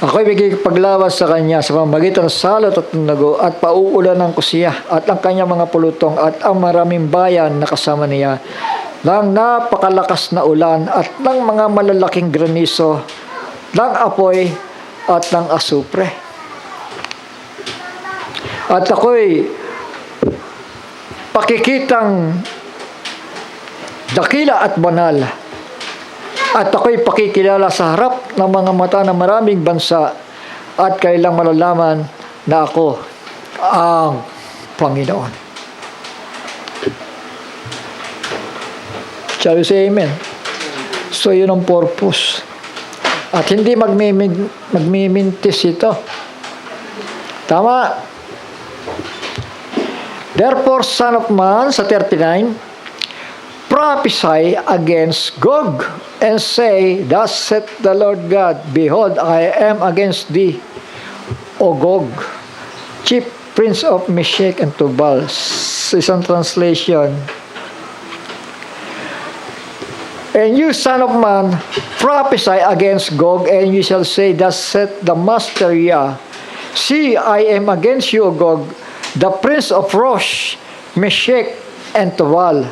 Ako'y magkikipaglaban sa kanya sa pamamagitan ng salot at nago, at pauulanan ko siya at ang kanyang mga pulutong at ang maraming bayan na kasama niya ng napakalakas na ulan at ng mga malalaking granizo, ng apoy at ng asupre. At ako'y pakikitang dakila at banal. At ako'y pakikilala sa harap ng mga mata ng maraming bansa, at kailang malalaman na ako ang Panginoon. Shall we say amen? So yun ang purpose. At hindi magmimintis ito. Tama. Therefore, Son of Man, sa 39, prophesy against Gog, and say, thus saith the Lord God, behold, I am against thee, O Gog, chief prince of Meshech and Tubal. Isang translation. And you, son of man, prophesy against Gog, and you shall say, thus saith the Master Yah, see, I am against you, O Gog, the prince of Rosh, Meshech, and Tubal,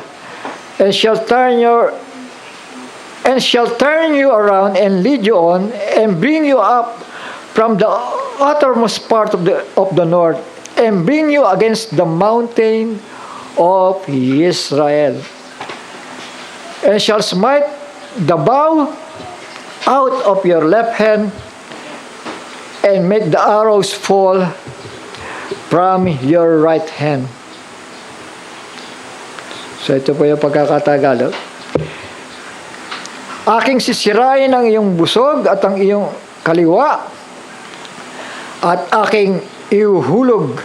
and shall turn you around and lead you on and bring you up from the uttermost part of the north and bring you against the mountain of Israel, and shall smite the bow out of your left hand and make the arrows fall from your right hand. So ito po yung pagkakatagalog. Aking sisirain ang iyong busog at ang iyong kaliwa, at aking iuhulog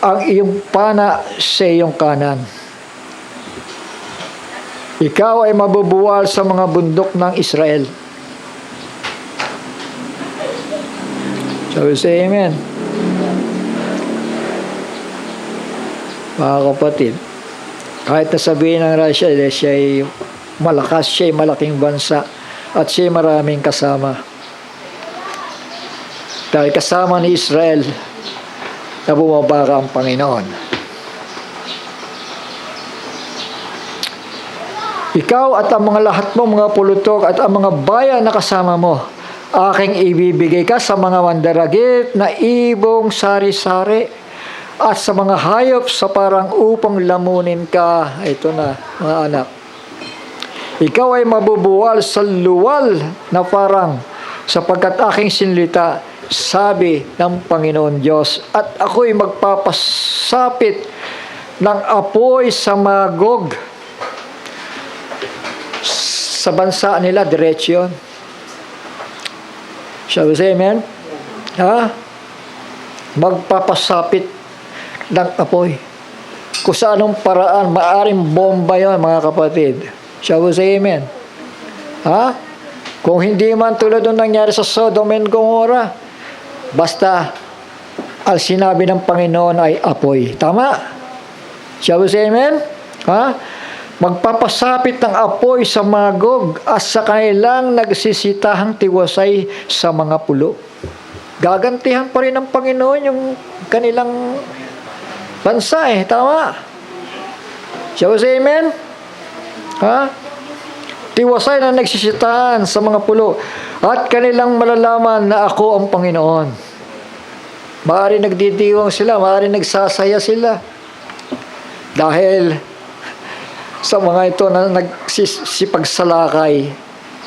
ang iyong pana sa iyong kanan. Ikaw ay mabubuwal sa mga bundok ng Israel. So we say amen. Mga kapatid, kahit nasabihin ng Russia, siya ay malakas, siya ay malaking bansa, at siya ay maraming kasama. Dahil kasama ni Israel na bumabara ang Panginoon. Ikaw at ang mga lahat mo, mga pulutok, at ang mga bayan na kasama mo, aking ibibigay ka sa mga mandaragit na ibong sari-sari, at sa mga hayop sa parang upang lamunin ka. Ito na, mga anak. Ikaw ay mabubuwal sa luwal na parang, sapagkat aking sinlita, sabi ng Panginoon Diyos, at ako'y magpapasapit ng apoy sa Magog. Sa bansa nila, diretsyon. Shall we say amen? Ha? Magpapasapit ng apoy. Kung sa anong paraan, maaring bomba yun, mga kapatid. Shall we say amen? Ha? Kung hindi man tulad nung nangyari sa Sodom and Gomorrah, basta ang sinabi ng Panginoon ay apoy. Tama? Shall we say amen? Ha? Magpapasapit ng apoy sa Magog at sa kanilang nagsisitahang tiwasay sa mga pulo. Gagantihan pa rin ng Panginoon yung kanilang bansa Tama? Shall we say amen? Ha? Tiwasay na nagsisitahan sa mga pulo at kanilang malalaman na ako ang Panginoon. Maaari nagdidiwang sila, maaari nagsasaya sila. Dahil sa mga ito na nagsisipagsalakay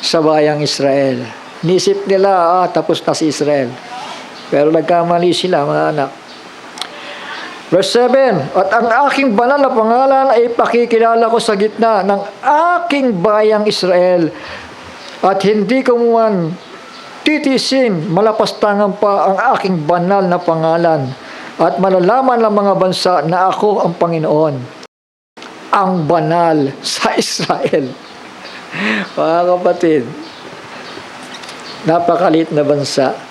sa bayang Israel. Nisip nila, tapos na si Israel. Pero nagkamali sila, mga anak. Verse 7, at ang aking banal na pangalan ay pakikilala ko sa gitna ng aking bayang Israel, at hindi ko man titisin, malapastangan pa ang aking banal na pangalan, at malalaman ng mga bansa na ako ang Panginoon, ang banal sa Israel. Mga kapatid, napakalit na bansa.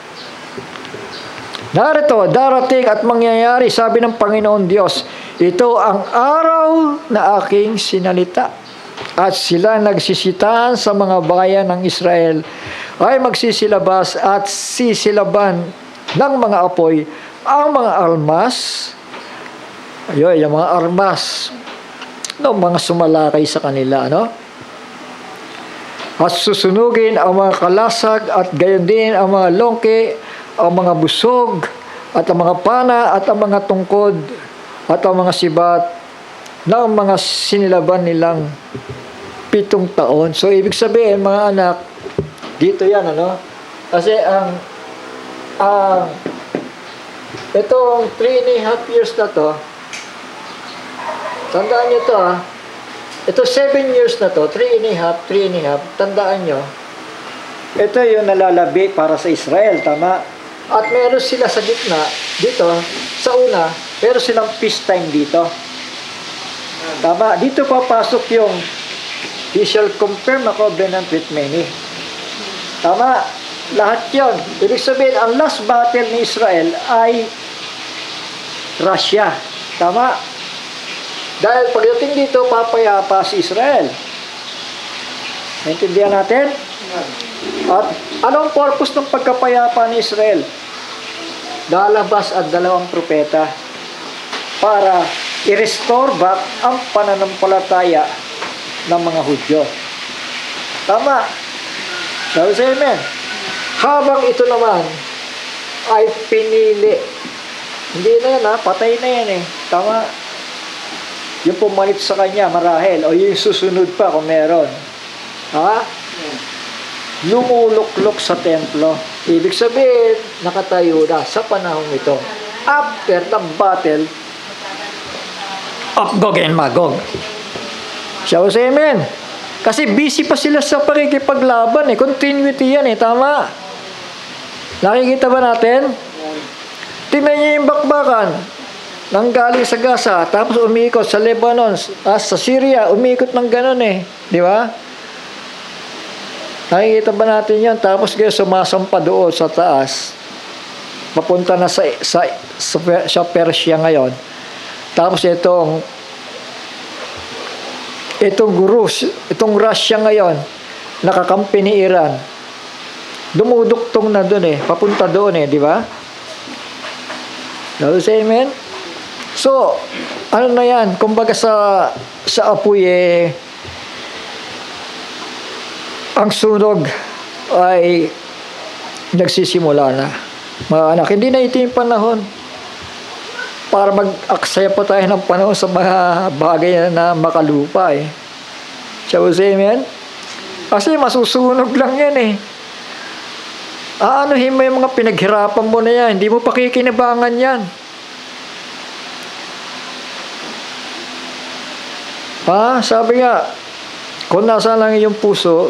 Narito, darating at mangyayari, sabi ng Panginoon Diyos, ito ang araw na aking sinalita. At sila nagsisitahan sa mga bayan ng Israel ay magsisilabas at sisilaban ng mga apoy ang mga armas, yung mga armas, mga sumalakay sa kanila, At susunugin ang mga kalasag at gayon din ang mga longke, ang mga busog, at ang mga pana, at ang mga tungkod, at ang mga sibat ng mga sinilaban nilang 7 taon. So, ibig sabihin, mga anak, dito yan, Kasi itong 3.5 years na to, tandaan nyo to, ito 7 years na to, 3.5, tandaan nyo, ito yung nalalabi para sa Israel, tama? At meron sila sa gitna, dito, sa una, meron silang peace time dito. Tama? Dito papasok yung he shall confirm a covenant with many. Tama? Lahat yon. Ibig sabihin, ang last battle ni Israel ay Russia. Tama? Dahil pagdating dito, papayapa si Israel. Naintindihan natin? At anong purpose ng pagkapayapa ni Israel? Lalabas ang 2 propeta para i-restore back ang pananampalataya ng mga Hudyo. Tama. Sabi sa amen. Habang ito naman ay pinili. Hindi na yan, patay na yan eh. Tama. Yung pumalit sa kanya, marahil, o yung susunod pa kung meron. Lumuluklok sa templo. Ibig sabihin, nakatayo na sa panahon ito. After the battle of Gog and Magog. Shall we say amen? Kasi busy pa sila sa pakikipaglaban eh. Continuity yan eh. Tama. Nakikita ba natin? Tingnan niyo yung bakbakan. Nanggaling sa Gaza, tapos umiikot sa Lebanon, sa Syria, umiikot ng ganun eh. Di ba? Nakikita ba natin yan? Tapos kayo sumasampa doon sa taas. Papunta na sa Persia ngayon. Tapos itong Russia ngayon, nakakampi ni Iran. Dumuduktong na doon eh. Papunta doon eh, di ba? Say amen? So, ano na yan? Kumbaga sa apoy eh, ang sunog ay nagsisimula na. Mga anak, hindi na ito yung panahon para mag-aksaya pa tayo ng panahon sa mga bagay na makalupa eh. Shall we say amen? Kasi masusunog lang yan eh. Aanuhin mo yung mga pinaghirapan mo na yan. Hindi mo pakikinabangan yan. Sabi nga, kung nasa lang iyong puso,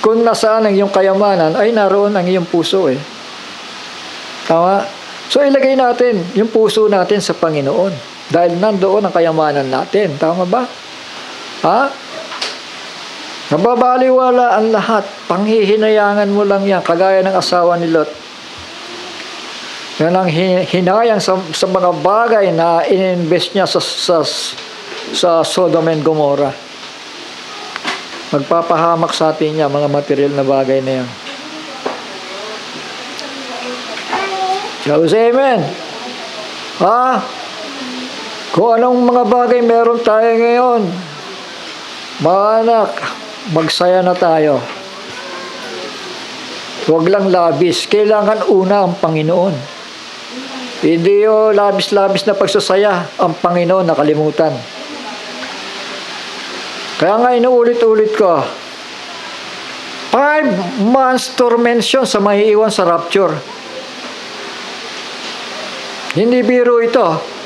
kung nasaan ang iyong kayamanan, ay naroon ang iyong puso eh. Tama? So ilagay natin yung puso natin sa Panginoon. Dahil nandoon ang kayamanan natin. Tama ba? Nababaliwala ang lahat. Panghihinayangan mo lang yan. Kagaya ng asawa ni Lot. Yan ang hinayang sa mga bagay na ininvest niya sa Sodom and Gomorrah. Magpapahamak sa atin niya mga material na bagay na yan. Shall we say amen? Kung anong mga bagay meron tayo ngayon, mga anak, magsaya na tayo. Huwag lang labis. Kailangan una ang Panginoon. Hindi yung labis-labis na pagsasaya ang Panginoon nakalimutan. Kaya nga inuulit-ulit ko, 5 months tormention sa maiiwan sa rapture. Hindi biro ito.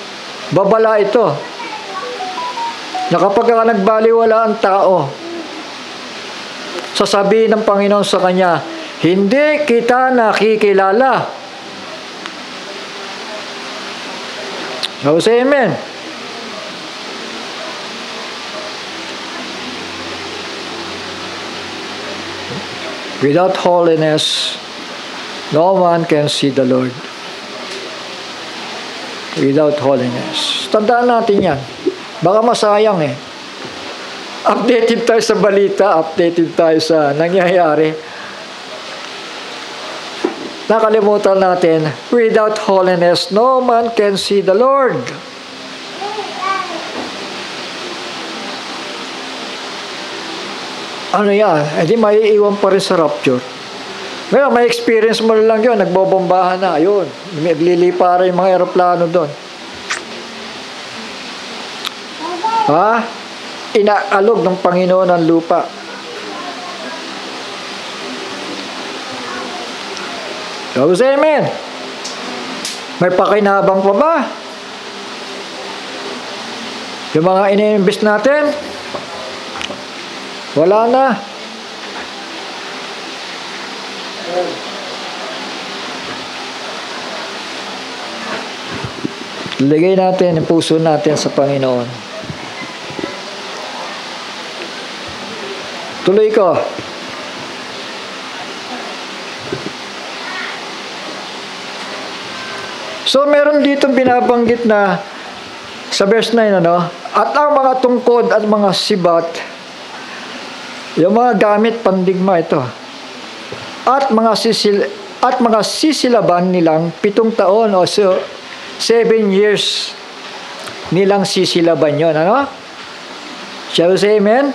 Babala ito. Na kapag nagbaliwala ang tao, sasabihin ng Panginoon sa kanya, hindi kita nakikilala. So, say amen. Without holiness, no one can see the Lord. Without holiness. Tandaan natin yan. Baka masayang eh. Updated tayo sa balita, updated tayo sa nangyayari. Nakalimutan natin, without holiness, no man can see the Lord. Ano yan? Eh di maiiwan pa rin sa rapture. Ngayon, may experience mo lang yun, nagbobombahan na, ayun. Naglilipa rin yung mga aeroplano doon. Ha? Inaalog ng Panginoon ang lupa. So, say amen. May pakinabang pa ba? Yung mga ini-invest natin, wala na. Ligay natin ang puso natin sa Panginoon. Tuloy ko. So, meron dito binabanggit na sa verse 9, ano? At ang mga tungkod at mga sibat, yung mga gamit pandigma ito, at mga sisilaban nilang 7 taon o so 7 years nilang sisilaban yon, ano? Shall we say amen?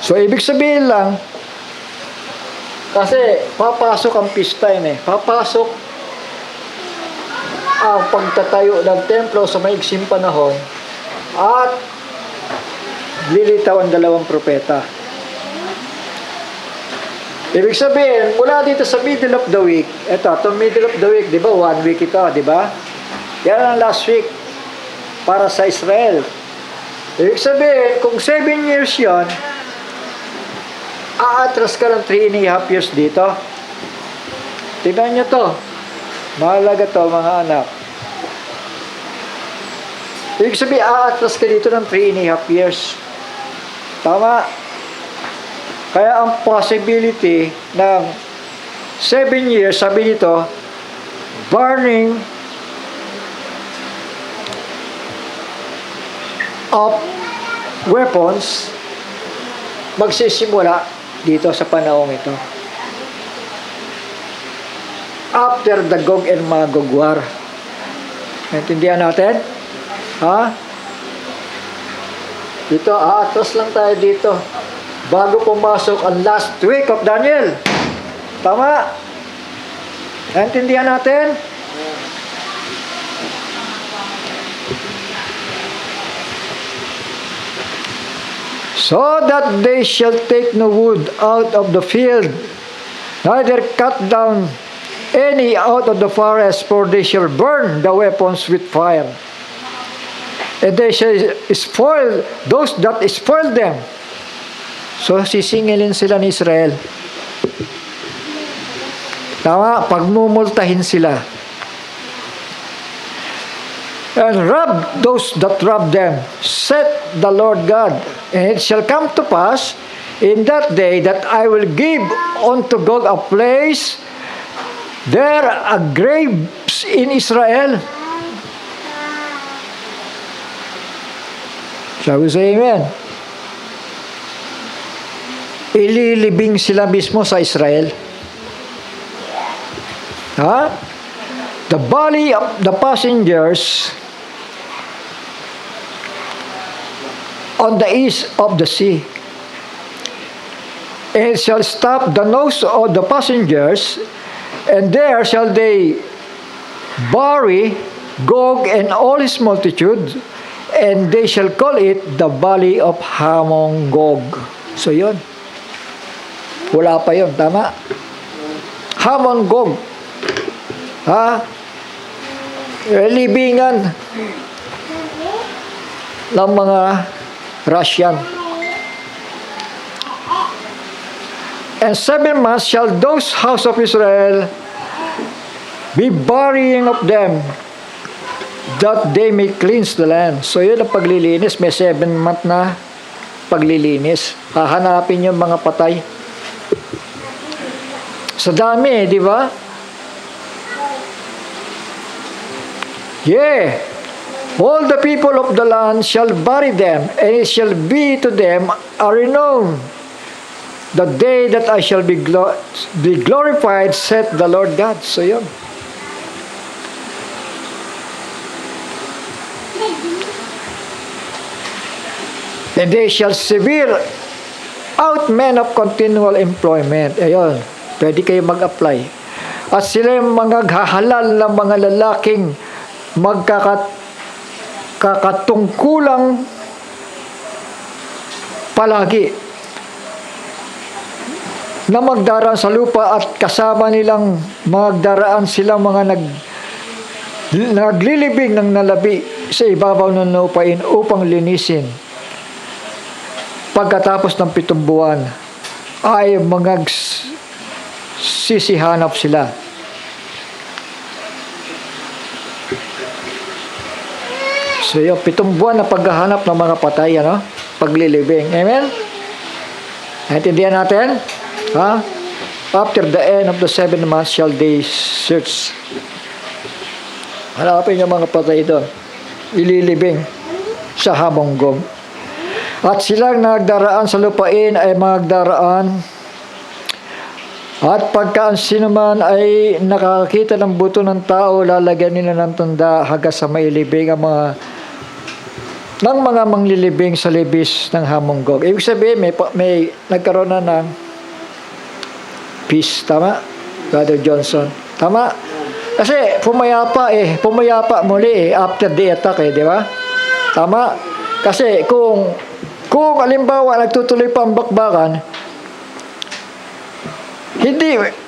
So, ibig sabihin lang, kasi papasok ang peace time eh. Papasok ang pagtatayo ng templo sa maigsing panahon at lilitaw ang 2 propeta. Ibig sabihin, mula dito sa middle of the week, itong middle of the week, di ba, 1 week ito, di ba? Yan ang last week para sa Israel. Ibig sabihin, kung 7 years yon, aatras ka ng 3.5 years dito. Tignan nyo to. Mahalaga to, mga anak. Ibig sabihin, aatras ka dito ng 3.5 years. Tama? Kaya ang possibility ng 7 years, sabi dito, burning of weapons, magsisimula dito sa panahong ito. After the Gog and Magog war. Naintindihan natin? Ha? Dito, aatras lang tayo dito. Bago pumasok ang last week of Daniel. Tama? Naintindihan natin? So that they shall take no wood out of the field, neither cut down any out of the forest, for they shall burn the weapons with fire. And they shall spoil those that spoil them. So, sisingilin sila ni Israel. Tama, pagmumultahin sila. And rob those that rob them, said the Lord God. And it shall come to pass in that day that I will give unto Gog a place, there are graves in Israel. Shall we say amen? Ililibing sila mismo sa Israel. Ha? The body of the passengers on the east of the sea. And it shall stop the nose of the passengers, and there shall they bury Gog and all his multitude, and they shall call it the Valley of Hamon Gog. So yun. Wala pa yun, tama? Hamon Gog. Ha? Libingan ng mga Russian. And 7 months shall those house of Israel be burying of them, that they may cleanse the land. So yun ang paglilinis. May 7 month na paglilinis. Hahanapin yung mga patay. Sa dami, di ba? Yeah. All the people of the land shall bury them, and it shall be to them a renown, the day that I shall be glorified, saith the Lord God. So yun. And they shall sever out men of continual employment. Ayun, pwede kayo mag-apply. At sila yung mga hahalal ng mga lalaking magkakatungkulang palagi na magdaraan sa lupa, at kasama nilang magdaraan silang mga naglilibing ng nalabi sa ibabaw ng lupain upang linisin. Pagkatapos ng 7 buwan ay sisihanap sila. So yung 7 buwan na paghahanap ng mga patay, ano? Paglilibing. Amen? Naintindihan natin? Ha? After the end of the 7 months shall they search. Hanapin yung mga patay doon. Ililibing sa Hamon Gog. At silang nagdaraan sa lupain ay magdaraan. At pagka sino man ay nakakita ng buto ng tao, lalagyan nila ng tanda hanggang sa mailibing ang mga manglilibing sa libis ng Hamon Gog. Ibig sabihin, may nagkaroon na ng peace. Tama? Brother Johnson. Tama? Kasi pumayapa muli after the attack di ba? Tama? Kasi kung halimbawa nagtutuloy pa ang bakbakan,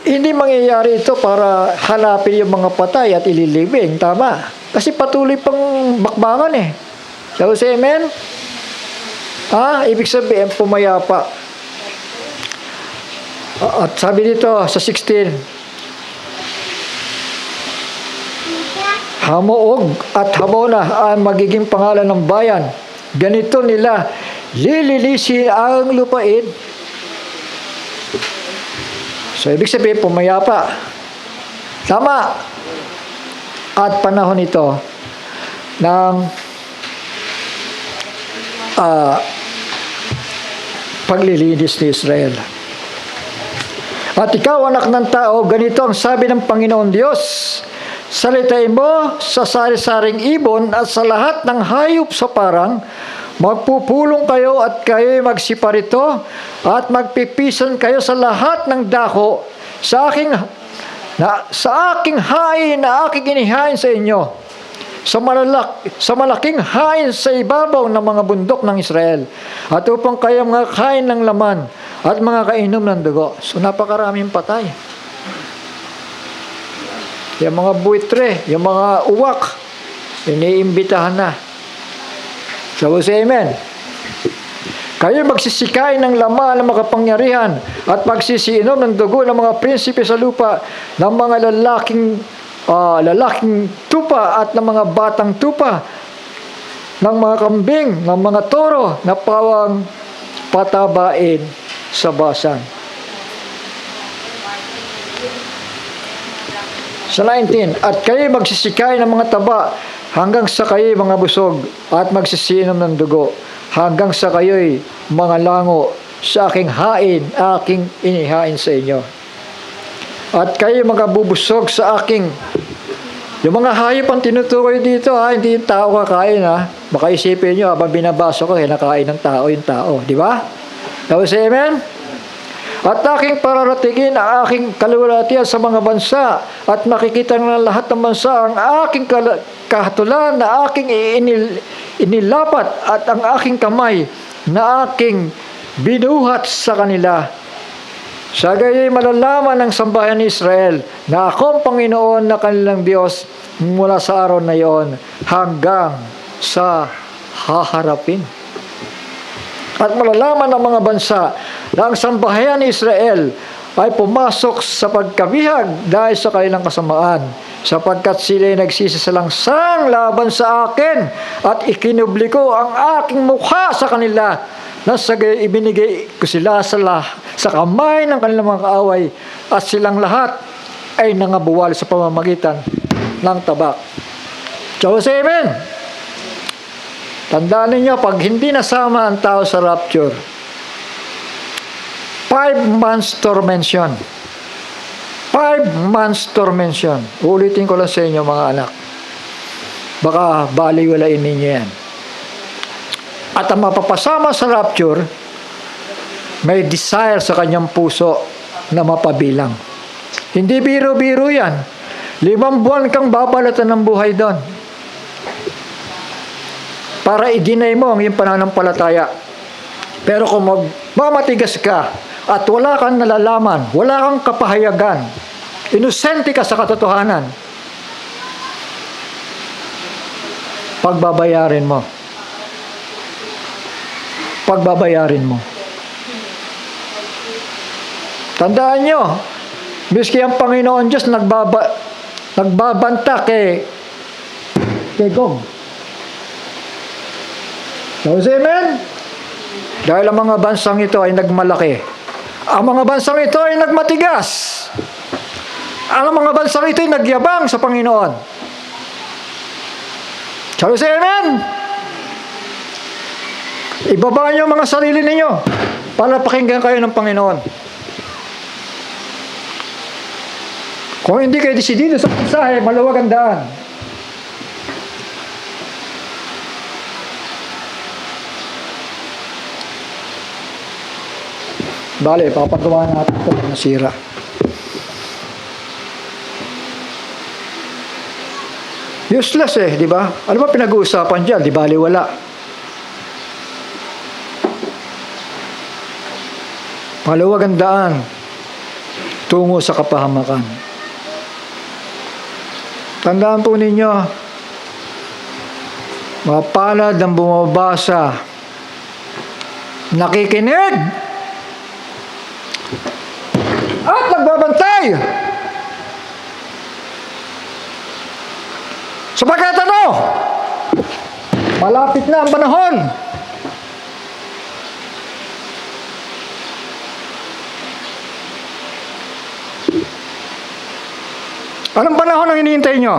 hindi mangyayari ito para hanapin yung mga patay at ililibing. Tama? Kasi patuloy pang bakbakan So, say amen? Ibig sabihin, pumayapa. At sabi dito sa 16, Hamoog at Hamona ang magiging pangalan ng bayan. Ganito nila lilinisin ang lupain. So, ibig sabihin, pumayapa. Tama. At panahon ito ng paglilinis ni Israel. At ikaw, anak ng tao, ganito ang sabi ng Panginoon Diyos. Salitain mo sa sari-saring ibon at sa lahat ng hayop sa parang, magpupulong kayo at kayo'y magsiparito at magpipisan kayo sa lahat ng dako sa aking hain na aking inihain sa inyo, sa malaking hain sa ibabaw ng mga bundok ng Israel, at upang kayo mga kain ng laman at mga kainom ng dugo. So napakaraming patay. Yung mga buitre, yung mga uwak, iniimbitahan na. So say amen. Kayo magsisikain ng laman ng makapangyarihan at magsisiinom ng dugo ng mga prinsipe sa lupa, ng mga lalaking tupa at ng mga batang tupa, ng mga kambing, ng mga toro na pawang patabain sa Basan. Sa 19, at kayo magsisikain ng mga taba hanggang sa kayo'y mga busog, at magsisiinom ng dugo hanggang sa kayo'y mga lango sa aking hain, aking inihain sa inyo. At kayo magabubusog sa aking Yung mga hayop ang tinutukoy dito, ha, hindi yung tao kakain, ha. Baka isipin nyo, habang binabasa ko, nakain ng tao yung tao. Di ba? Tapos, amen? At aking pararatingin ang aking kaluwalhatian sa mga bansa at makikita ng lahat ng bansa ang aking kahatulan na aking inilapat at ang aking kamay na aking binuhat sa kanila. Sa gayoy malalaman ng sambahan ni Israel na ako ang Panginoon na kanilang Diyos mula sa araw na iyon hanggang sa haharapin. At malalaman ng mga bansa na ang sambahayan ni Israel ay pumasok sa pagkabihag dahil sa kanilang kasamaan, sapagkat sila ay nagsisisalangsang laban sa akin at ikinubli ko ang aking mukha sa kanila, na sa gayoy ibinigay ko sila sa kamay ng kanilang mga kaaway at silang lahat ay nangabuwal sa pamamagitan ng tabak. So, say amen. Tandaan ninyo, pag hindi nasama ang tao sa rapture, 5 months tormention. 5 months tormention. Uulitin ko lang sa inyo, mga anak. Baka baliwalain ninyo yan. At ang mapapasama sa rapture, may desire sa kanyang puso na mapabilang. Hindi biro-biro yan. 5 buwan kang babalatan ng buhay doon. Para i-deny mo ang iyong pananampalataya. Pero kung mamatigas ka at wala kang nalalaman, wala kang kapahayagan, inosente ka sa katotohanan, pagbabayarin mo. Pagbabayarin mo. Tandaan nyo, miski ang Panginoon Diyos nagbabanta kay Gog. So, amen? Dahil ang mga bansang ito ay nagmalaki. Ang mga bansang ito ay nagmatigas. Ang mga bansang ito ay nagyabang sa Panginoon. So, amen? Ibaba niyo ang mga sarili ninyo para pakinggan kayo ng Panginoon. Kung hindi kayo desidido sa mensahe, maluwag ang daan. Bale, papagawa natin ito pag nasira. Useless di ba? Ano ba pinag-uusapan dyan? Di bali wala. Maluwag ang daan tungo sa kapahamakan. Tandaan po ninyo, mapalad ang bumabasa, nakikinig, at nagbabantay. Sapagkat ano? Malapit na ang panahon. Anong panahon ang hinihintay nyo?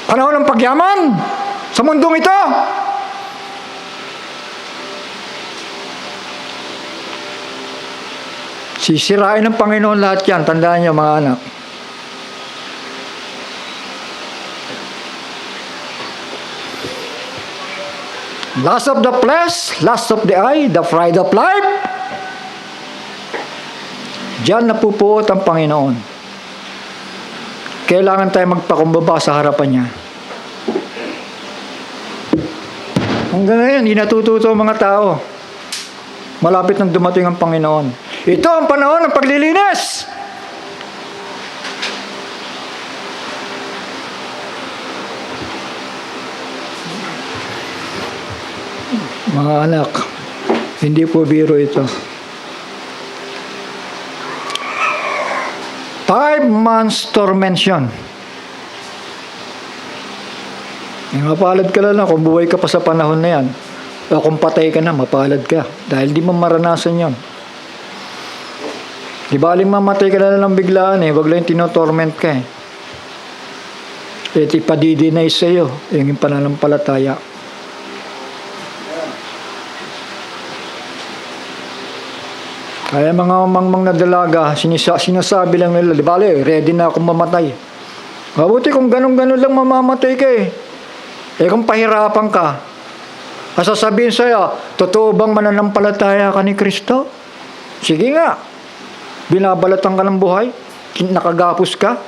Panahon ng pagyaman sa mundong ito? Sisirain ng Panginoon lahat yan. Tandaan nyo, mga anak. Lust of the flesh, lust of the eye, the pride of life. Diyan napupuot ang Panginoon. Kailangan tayo magpakumbaba sa harapan niya. Hanggang ngayon, hindi natututo ang mga tao. Malapit nang dumating ang Panginoon. Ito ang panahon ng paglilinis. Mga anak, hindi po biro ito. 5 months tormention. Mapalad ka lang kung buhay ka pa sa panahon na yan. O kung patay ka na, mapalad ka. Dahil di mo maranasan yon. Di ba aling mamatay ka na lang biglaan wag lang tinotorment ka Ito ipadidinay sa iyo yung pananampalataya. Ay, mga mangmang na dalaga, sinasabi lang nila, di ba, ready na akong mamatay. Mabuti kung ganun-ganun lang mamamatay ka eh. Eh kung pahirapan ka, sasabihin sa'yo, totoo bang mananampalataya ka ni Kristo? Sige nga. Binabalatan ka ng buhay? Nakagapos ka?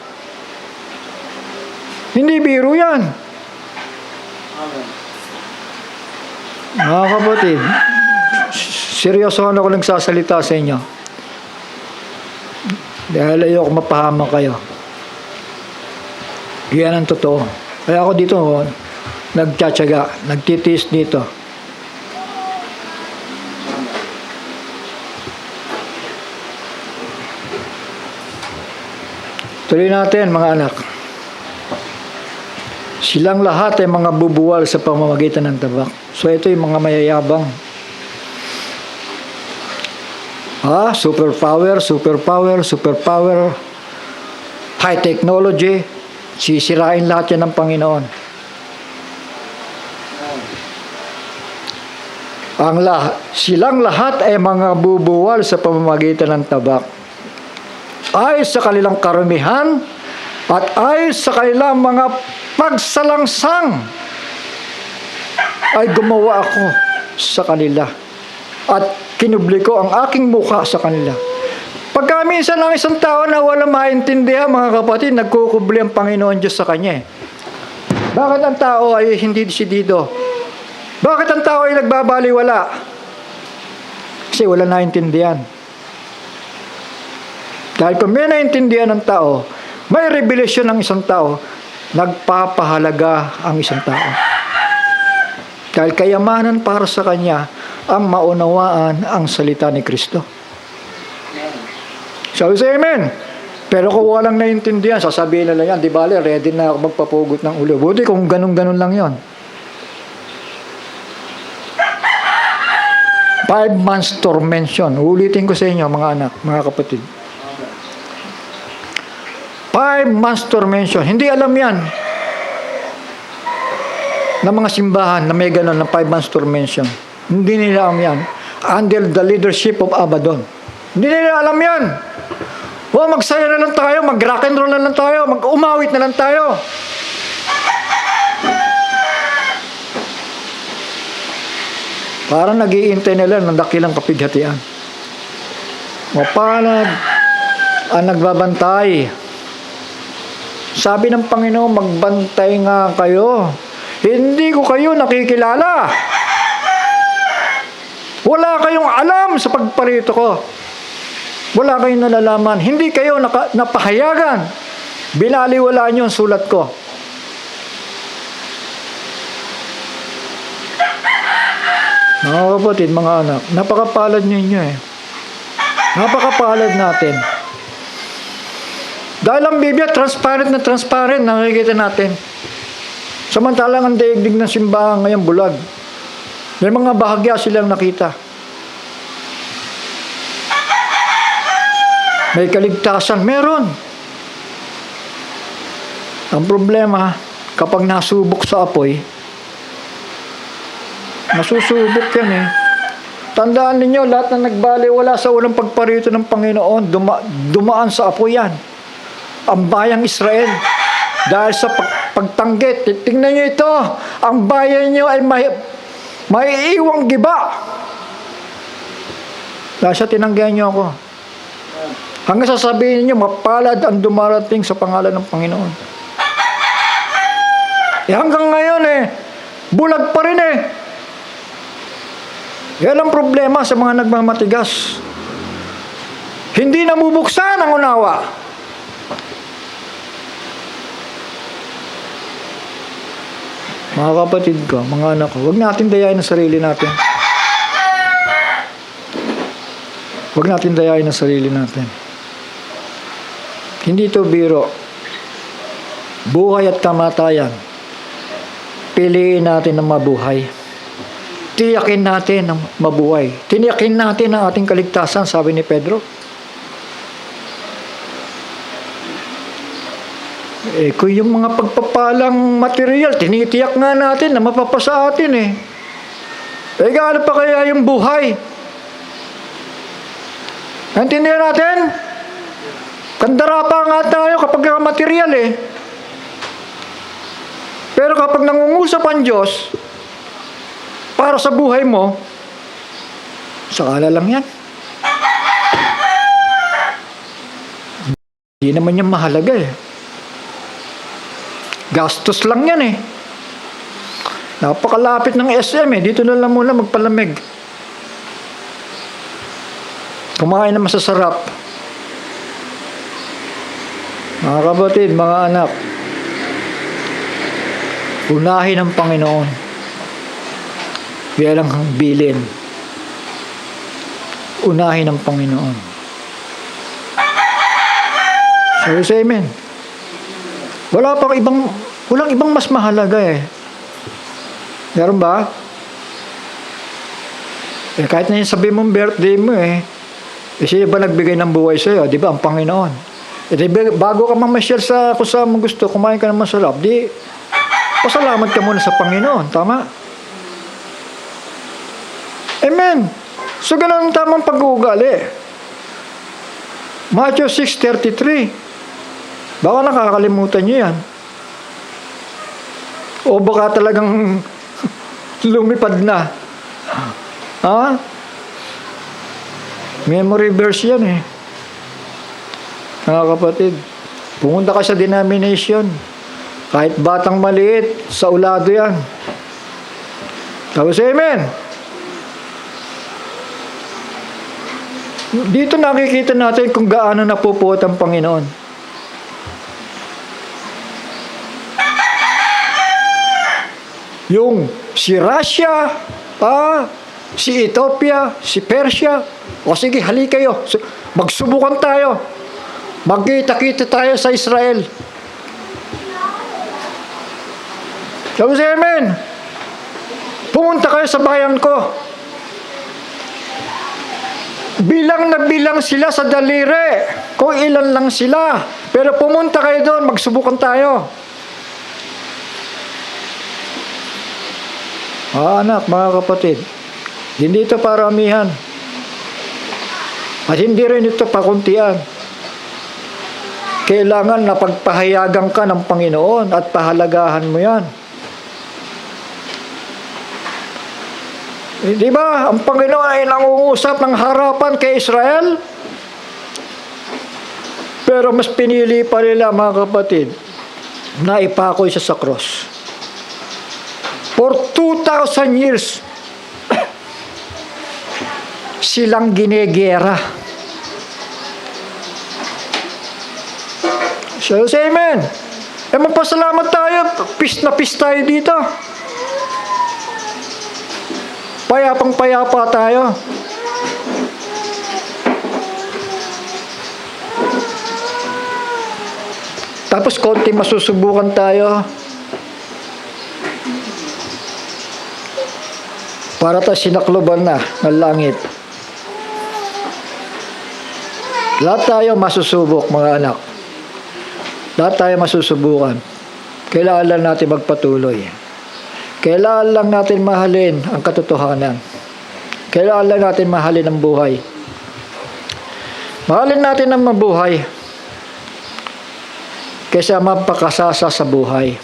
Hindi biro yan. Mga kapatid, seryoso ako nagsasalita sa inyo. Dahil ayoko mapahamak kayo. Yan ang totoo. Kaya ako dito, nagtsatsaga, nagtitiis dito. Tuloy natin, mga anak. Silang lahat ay mga bubuwal sa pamamagitan ng tabak. So ito yung mga mayayabang. Superpower, high technology, sisirain lahat yan ng Panginoon. Silang lahat ay mga bubuwal sa pamamagitan ng tabak. Ay sa kanilang karumihan at ay sa kanilang mga pagsalangsang ay gumawa ako sa kanila at kinubli ko ang aking mukha sa kanila. Pagka minsan ang isang tao na walang maintindihan, mga kapatid, nagkukubli ang Panginoon Diyos sa kanya. Bakit ang tao ay hindi desidido? Bakit ang tao ay nagbabaliwala? Kasi wala naintindihan. Dahil kung may naintindihan ng tao, may revelasyon ng isang tao, nagpapahalaga ang isang tao. Dahil kayamanan para sa kanya ang maunawaan ang salita ni Kristo. Shall we say amen? Pero kung walang naintindihan, sasabihin na lang yan, di bale, ready na ako magpapugot ng ulo. Buti kung ganun-ganun lang yon. 5 months tormention. Ulitin ko sa inyo, mga anak, mga kapatid. 5 months tormention. Hindi alam yan ng mga simbahan na may ganun na 5 months tormention. Hindi nila alam yan. Under the leadership of Abaddon. Hindi nila alam yan. Magsaya na lang tayo, mag-rock and roll na lang tayo, mag-umawit na lang tayo. Parang nag-iintay nila ng dakilang kapighatian. Mapalad ang nagbabantay. Sabi ng Panginoon, magbantay nga kayo. Hindi ko kayo nakikilala. Wala kayong alam sa pagparito ko. Wala kayong nalalaman. Hindi kayo napahayagan. Binaliwala niyo ang sulat ko. Mga kapatid, mga anak, napakapalad ninyo eh. Napakapalad natin. Dahil ang Biblia, transparent na transparent, nakikita natin. Samantalang ang daigdig ng simbahan ngayon bulag. May mga bahagya silang nakita. May kaligtasan, meron. Ang problema, kapag nasubok sa apoy, nasusubok yan eh. Tandaan ninyo, lahat na nagbaliwala sa unang pagparito ng Panginoon, dumaan sa apoy yan. Ang bayang Israel, dahil sa pagtanggit, tingnan nyo ito, ang bayan nyo ay may iwang giba. Dahil sa tinanggihan nyo ako. Hanggang sasabihin niyo, mapalad ang dumarating sa pangalan ng Panginoon. Hanggang ngayon bulag pa rin Yan ang problema sa mga nagmamatigas. Hindi namubuksan ang unawa. Mga kapatid ko, mga anak ko, huwag natin dayain ang sarili natin. Huwag natin dayain ang sarili natin. Hindi ito biro. Buhay at kamatayan. Piliin natin ang mabuhay. Tiyakin natin ang mabuhay. Tiniyakin natin ang ating kaligtasan, sabi ni Pedro. Kung yung mga pagpapalang material, tinitiyak nga natin na mapapasa atin gaano pa kaya yung buhay? Naintindihan natin? Kandarapa nga tayo kapag material eh. Pero kapag nangungusap ang Diyos, para sa buhay mo, sakala lang yan. Hindi naman yan mahalaga eh. Gastos lang yan eh. Napakalapit ng SM eh. Dito na lang muna magpalamig. Kumain na masasarap. Mga kapatid, mga anak, unahin ang Panginoon. Bilang kang bilin. Unahin ang Panginoon. So, say amen. Walang ibang mas mahalaga eh. Meron ba? Kahit na yung sabi mong birthday mo eh, siya ba nagbigay ng buhay sa'yo? Di ba? Ang Panginoon. Bago ka mamasyal sa kung saan mo gusto, kumain ka ng masarap, di, pasalamat ka muna sa Panginoon. Tama? Amen. So, ganun ang tamang pag-uugali. Matthew 6:33. Baka nakakalimutan nyo yan. O baka talagang lumipad na. Ha? Memory verse yan eh. Mga kapatid, pumunta ka sa denomination. Kahit batang maliit, sa ulado yan. Tapos amen. Dito nakikita natin kung gaano napupuot ang Panginoon. Yung si Russia, si Ethiopia, si Persia, o sige, hali kayo. Magsubukan tayo. Magkita-kita tayo sa Israel. Sabi siya, amen. Pumunta kayo sa bayan ko. Bilang na bilang sila sa daliri. Kung ilan lang sila. Pero pumunta kayo doon, magsubukan tayo. Anak, mga kapatid, hindi ito paramihan. At hindi rin ito pakuntian. Kailangan na pagpahayagan ka ng Panginoon at pahalagahan mo yan. Di ba? Ang Panginoon ay nangungusap ng harapan kay Israel. Pero mas pinili pa nila, mga kapatid, na ipakoy siya sa cross. For 2,000 years, silang ginegera. So, say amen. Magpasalamat tayo. Peace na peace tayo dito. Payapang-payapa tayo. Tapos konti masusubukan tayo. Para tayo sinakloban na ng langit. Lahat tayo masusubok, mga anak. Lahat tayo masusubukan. Kailangan lang natin magpatuloy. Kailangan lang natin mahalin ang katotohanan. Kailangan lang natin mahalin ang buhay. Mahalin natin ang mabuhay kaysa mapakasasa sa buhay.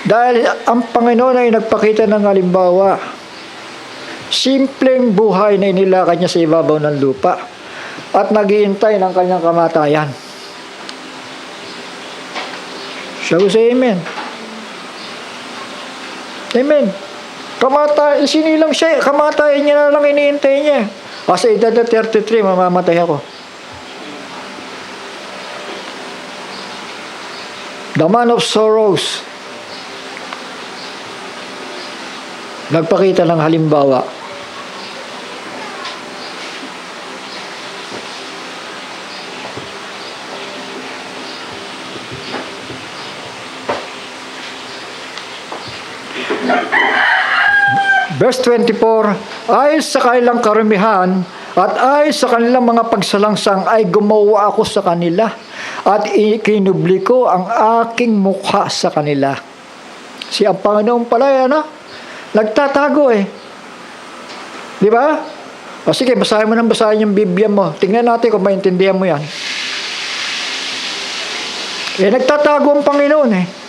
Dahil ang Panginoon ay nagpakita ng halimbawa. Simpleng buhay na inilakad niya sa ibabaw ng lupa at naghihintay ng kanyang kamatayan. Shall we say amen? Amen. Kamatayan, sinilang siya, kamatayan niya na lang iniintay niya. Sa edad na 33, mamamatay ako. The man of sorrows. Nagpakita ng halimbawa. Verse 24, ay sa kanilang karumihan at ay sa kanilang mga pagsalangsang ay gumawa ako sa kanila at ikinubli ko ang aking mukha sa kanila. Si ang Panginoon pala yan, nagtatago eh. Di ba? O sige, basahin mo ng basahin yung Biblia mo. Tingnan natin kung maintindihan mo yan. Nagtatago ang Panginoon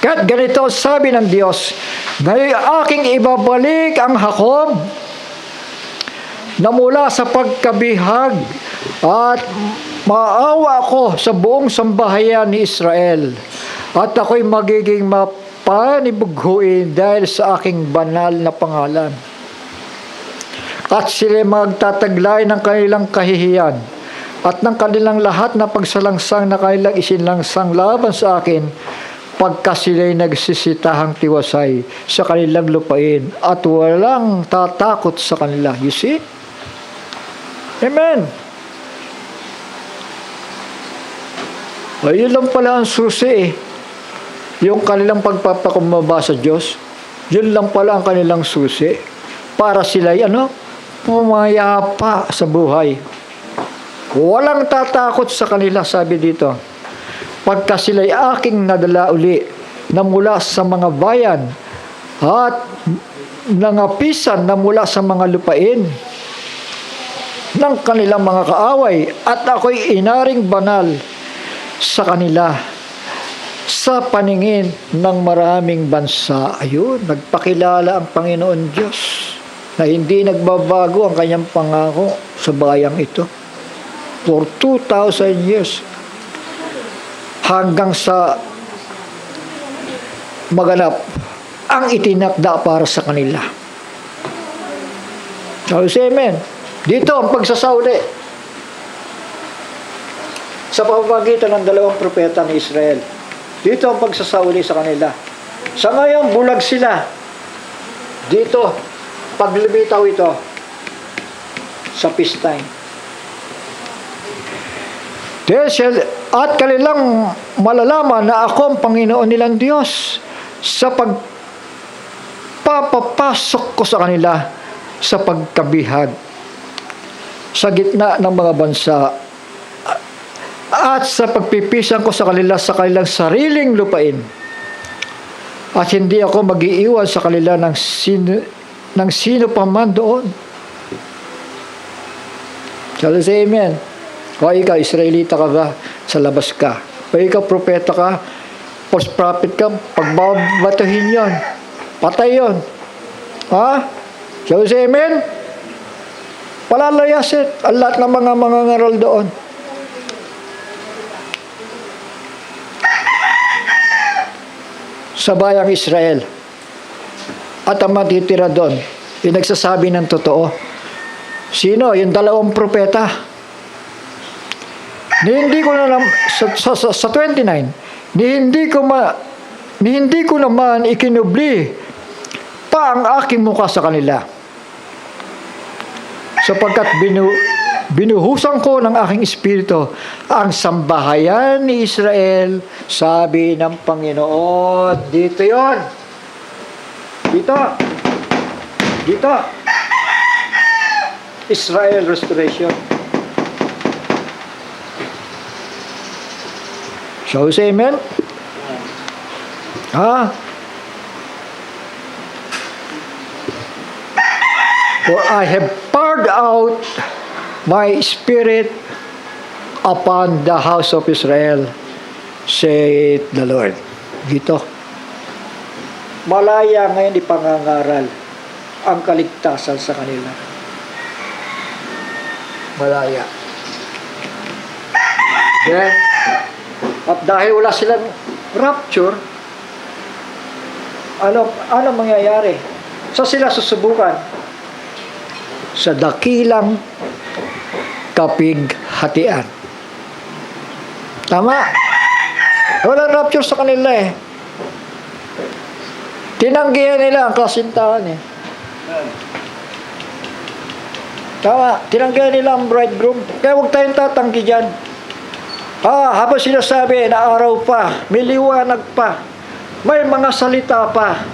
Kahit ganito sabi ng Diyos, ngayon aking ibabalik ang Jacob na mula sa pagkabihag at maawa ako sa buong sambahayan ni Israel at ako'y magiging mapanibughuin dahil sa aking banal na pangalan. At sila magtataglay ng kanilang kahihiyan at ng kanilang lahat na pagsalangsang na kanilang isinlangsang laban sa akin pagka sila'y nagsisitahang tiwasay sa kanilang lupain at walang tatakot sa kanila. You see? Amen. Yun lang pala ang susi Yung kanilang pagpapakumbaba sa Diyos, yun lang pala ang kanilang susi. Para sila'y pumayapa sa buhay. Walang tatakot sa kanila, sabi dito. Pagka sila'y aking nadala uli na mula sa mga bayan at nangapisan na mula sa mga lupain ng kanilang mga kaaway at ako'y inaring banal sa kanila sa paningin ng maraming bansa. Ayun, nagpakilala ang Panginoon Diyos na hindi nagbabago ang kanyang pangako sa bayang ito for 2,000 years hanggang sa maganap ang itinakda para sa kanila. So, amen. Dito ang pagsasauli sa pamamagitan ng dalawang propeta ni Israel. Dito ang pagsasauli sa kanila. Sa ngayon, bulag sila. Dito, paglumitaw ito sa peace time. At kanilang malalaman na ako ang Panginoon nilang Diyos sa pagpapapasok ko sa kanila sa pagkabihag sa gitna ng mga bansa at sa pagpipisan ko sa kanila sa kanilang sariling lupain at hindi ako mag-iiwan sa kanila ng sino pa man doon. Shall I say amen? O ikaw, Israelita ka ba? Sa labas ka. O ikaw, propeta ka, false prophet ka, pagbabatuhin yon, patay yon. Ha? Shall I say amen? Palalayasin ang lahat ng mga ngaral doon. Sa bayang Israel at ang matitira doon, yung nagsasabi ng totoo. Sino? Yung dalawang propeta. Hindi ko na sa 29, hindi ko naman ikinubli pa ang aking mukha sa kanila sapagkat binuhusan ko ng aking espiritu ang sambahayan ni Israel, sabi ng Panginoon. Dito yon. Dito. Israel restoration. Shall we say amen? For I have poured out my spirit upon the house of Israel, saith the Lord. Dito. Malaya ngayon ipangangaral ang kaligtasan sa kanila. Malaya. Then, at dahil wala silang rapture, ano mangyayari? Sa sila susubukan? Sa dakilang kapighatian. Tama? Walang rapture sa kanila Tinanggihan nila ang kasintahan Tama? Tinanggihan nila ang bridegroom. Kaya huwag tayong tatanggi dyan. Habang sinasabi na araw pa, may liwanag pa, may mga salita pa,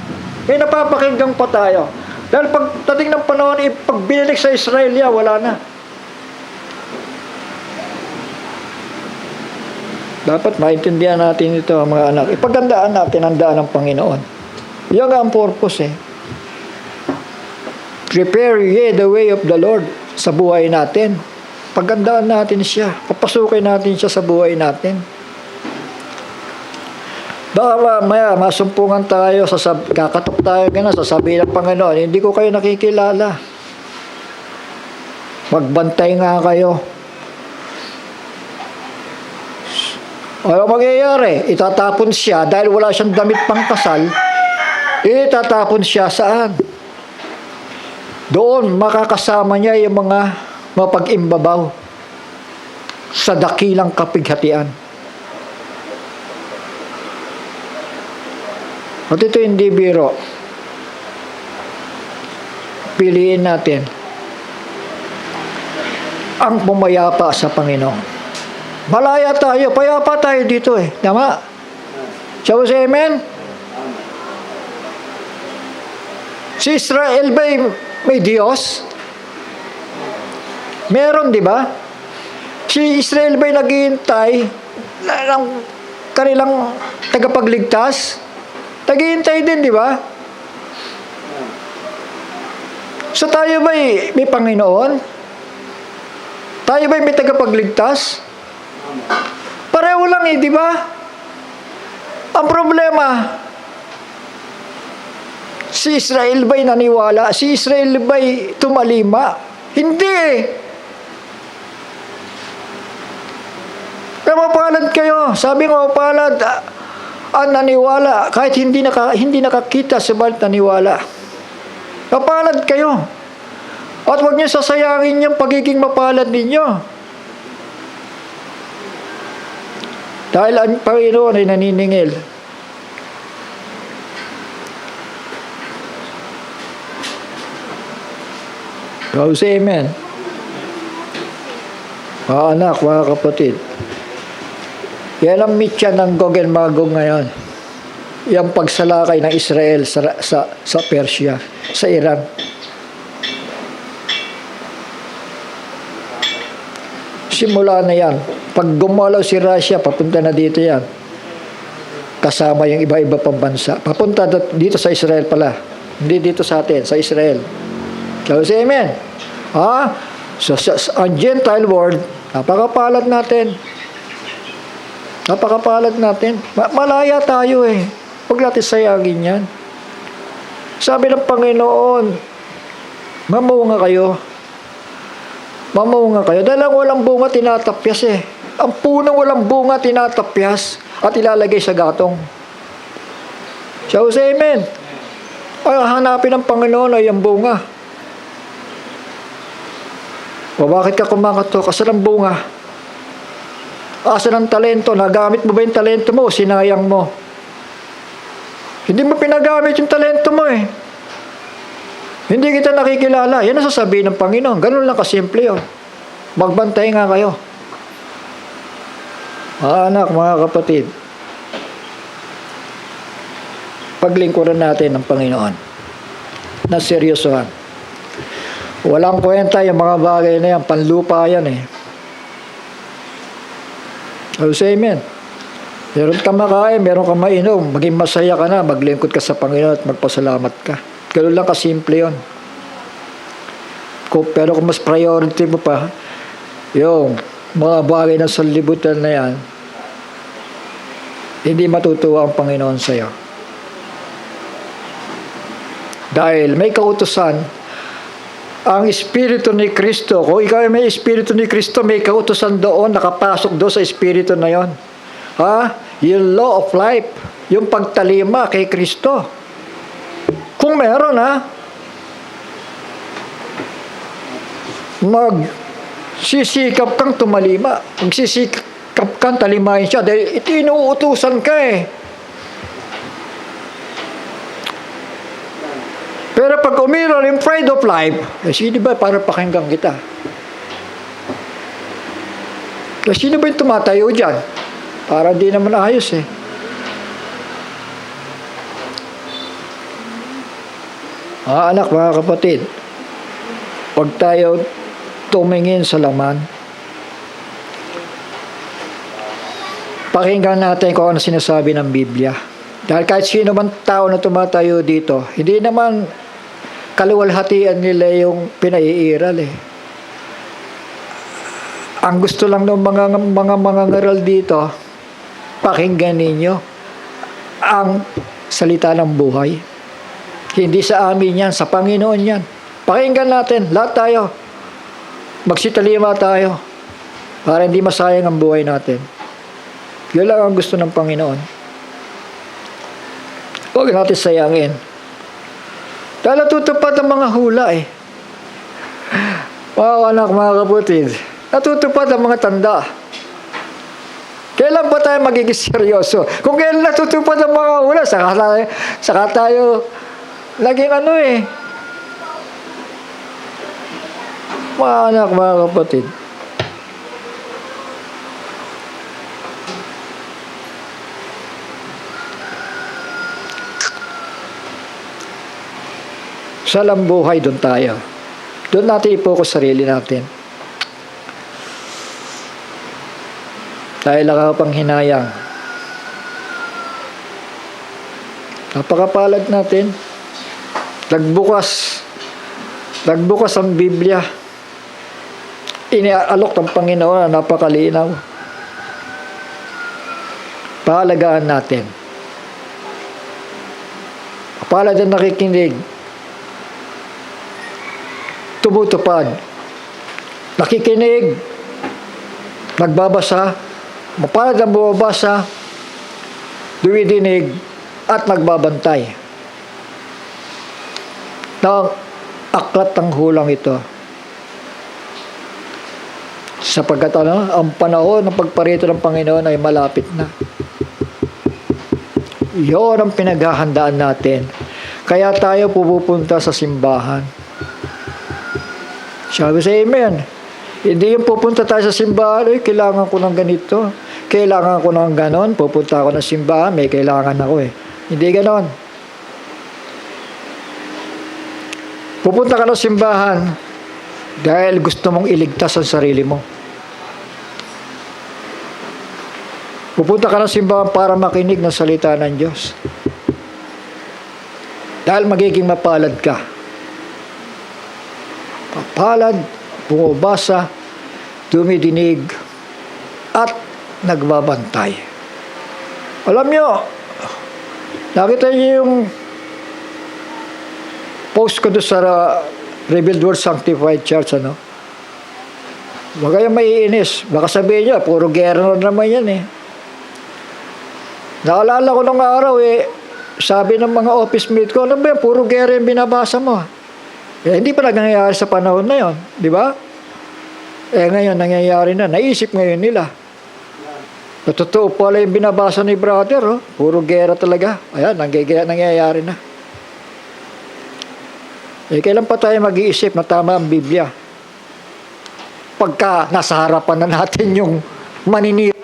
may napapakinggan pa tayo. Dahil pagdating ng panahon, pag binilik sa Israel, wala na. Dapat maintindihan natin ito, mga anak. Ipagandaan natin ang daan ng Panginoon. Yan ang purpose Prepare ye the way of the Lord sa buhay natin. Pagandaan natin siya. Papasukin natin siya sa buhay natin. Baka maya masumpungan tayo, kakatok tayo gano'n, sasabihin ng Panginoon, hindi ko kayo nakikilala. Magbantay nga kayo. Ano mangyayari? Itatapon siya dahil wala siyang damit pang kasal. Itatapon siya saan? Doon makakasama niya yung mga mapag-imbabaw sa dakilang kapighatian. At ito hindi biro. Piliin natin ang pumayapa sa Panginoon. Malaya tayo, payapa tayo dito eh. Tama? Shall we say amen? Si Israel ba may Diyos? Meron, di ba? Si Israel ba naghihintay ng kanilang tagapagligtas? Naghihintay din, di ba? So tayo ba may Panginoon? Tayo ba may tagapagligtas? Pareho lang eh, di ba? Ang problema, si Israel ba'y naniwala? Si Israel ba'y tumalima? Hindi eh. Kaya mapalad kayo. Sabi nga mapalad, ang naniwala, kahit hindi nakakita, subalit naniwala. Mapalad kayo. At huwag niyo sasayangin yung pagiging mapalad ninyo. Dahil ang Panginoon ay naniningil. Go say amen. Mga anak, mga kapatid. Yan ang mitya ng Gog and Magog ngayon. Yung pagsalakay ng Israel sa Persia, sa Iran. Simula na yan. Pag gumalaw si Russia, papunta na dito yan. Kasama yung iba-iba pang bansa. Papunta dito sa Israel pala. Hindi dito sa atin, sa Israel. So, say amen. Ang Gentile world, napakapalad natin. Napakapalad natin. Malaya tayo eh. Huwag natin sayagin yan. Sabi ng Panginoon, mamunga kayo. Mamunga kayo. Dahil ang walang bunga, tinatapyas eh. Ang punong walang bunga, tinatapyas at ilalagay sa gatong. So, say amen. Ay, hanapin ng Panginoon ay ang bunga. O bakit ka kumakatok? Asan ang bunga? Asan ang talento? Nagamit mo ba yung talento mo? Sinayang mo? Hindi mo pinagamit yung talento mo eh. Hindi kita nakikilala. Yan ang sasabihin ng Panginoon. Ganun lang kasimple yun. Magbantay nga kayo. Mga anak, mga kapatid. Paglingkuran natin ng Panginoon. Na seryosohan. Walang kwenta yung mga bagay na yan. Panlupa yan eh. So say amen. Meron ka makain, meron ka mainom, maging masaya ka na, maglingkod ka sa Panginoon at magpasalamat ka. Ganun lang kasimple yun. Pero kung mas priority mo pa, yung mga bagay na sanlibutan na yan, hindi matutuwa ang Panginoon sa'yo. Dahil may kautusan ang Espiritu ni Kristo. Kung ikaw ay may Espiritu ni Kristo, may kautusan doon, nakapasok doon sa Espiritu na yon. Yung law of life, yung pagtalima kay Kristo. Kung meron magsisikap kang tumalima, magsisikap kang talimahin siya dahil ito inuutusan ka eh. Pero pag umiral yung pride of life, sino ba para pakinggan kita? Sino ba yung tumatayo dyan? Para di naman ayos eh. Mga anak, mga kapatid, pag tayo tumingin sa laman, pakinggan natin kung ano sinasabi ng Biblia. Dahil kahit sino man tao na tumatayo dito, hindi naman kaluwalhatian nila yung pinaiiral eh. Ang gusto lang ng mga ngaral dito, pakinggan ninyo ang salita ng buhay. Hindi sa amin yan, sa Panginoon yan. Pakinggan natin, lahat tayo. Magsitalima tayo para hindi masayang ang buhay natin. Yun lang ang gusto ng Panginoon. Huwag natin sayangin. Dahil natutupad ang mga hula eh. Mga anak, mga kapatid, natutupad ang mga tanda. Kailan ba tayo magiging seryoso? Kung kailan natutupad ang mga hula, saka tayo naging ano eh. Mga anak, mga kapatid. Sa lambuhay, doon tayo. Doon natin i-focus sarili natin. Dahil nakakapanghinayang. Napakapalad natin. Nagbukas ang Biblia. Iniaalok ng Panginoon na napakalinaw. Pahalagaan natin. Palad ang nakikinig. Tumutupad. Nakikinig. Nagbabasa. Mapalad ang bumabasa. Dumidinig. At nagbabantay. Ng aklat ng hulang ito. Sapagkat ang panahon ng pagparito ng Panginoon ay malapit na. Iyon ang pinaghahandaan natin. Kaya tayo pupunta sa simbahan. Sabi sa amen. Hindi yung pupunta tayo sa simbahan, kailangan ko ng ganito. Kailangan ko ng ganon. Pupunta ako ng simbahan, may kailangan ako eh. Hindi ganon. Pupunta ka ng simbahan dahil gusto mong iligtas ang sarili mo. Pupunta ka ng simbahan para makinig ng salita ng Diyos. Dahil magiging mapalad ka. Mapalad, bumabasa, dumidinig, at nagbabantay. Alam nyo, nakita nyo yung post ko doon sa Revealed Word Sanctified Church, ano? Huwag kayong maiinis. Baka sabihin nyo, puro gera naman yan eh. Naalala ko nung araw sabi ng mga office mate ko, ano ba yan, puro gera yung binabasa mo. Hindi pa nangyayari sa panahon na yon, di ba? Ngayon nangyayari na. Naisip ngayon nila. Totoo pala yung binabasa ni brother, oh. Puro gera talaga. Ayan, nangyayari na. Kailan pa tayo mag-iisip na tama ang Biblia? Pagka nasa harapan na natin yung maninira.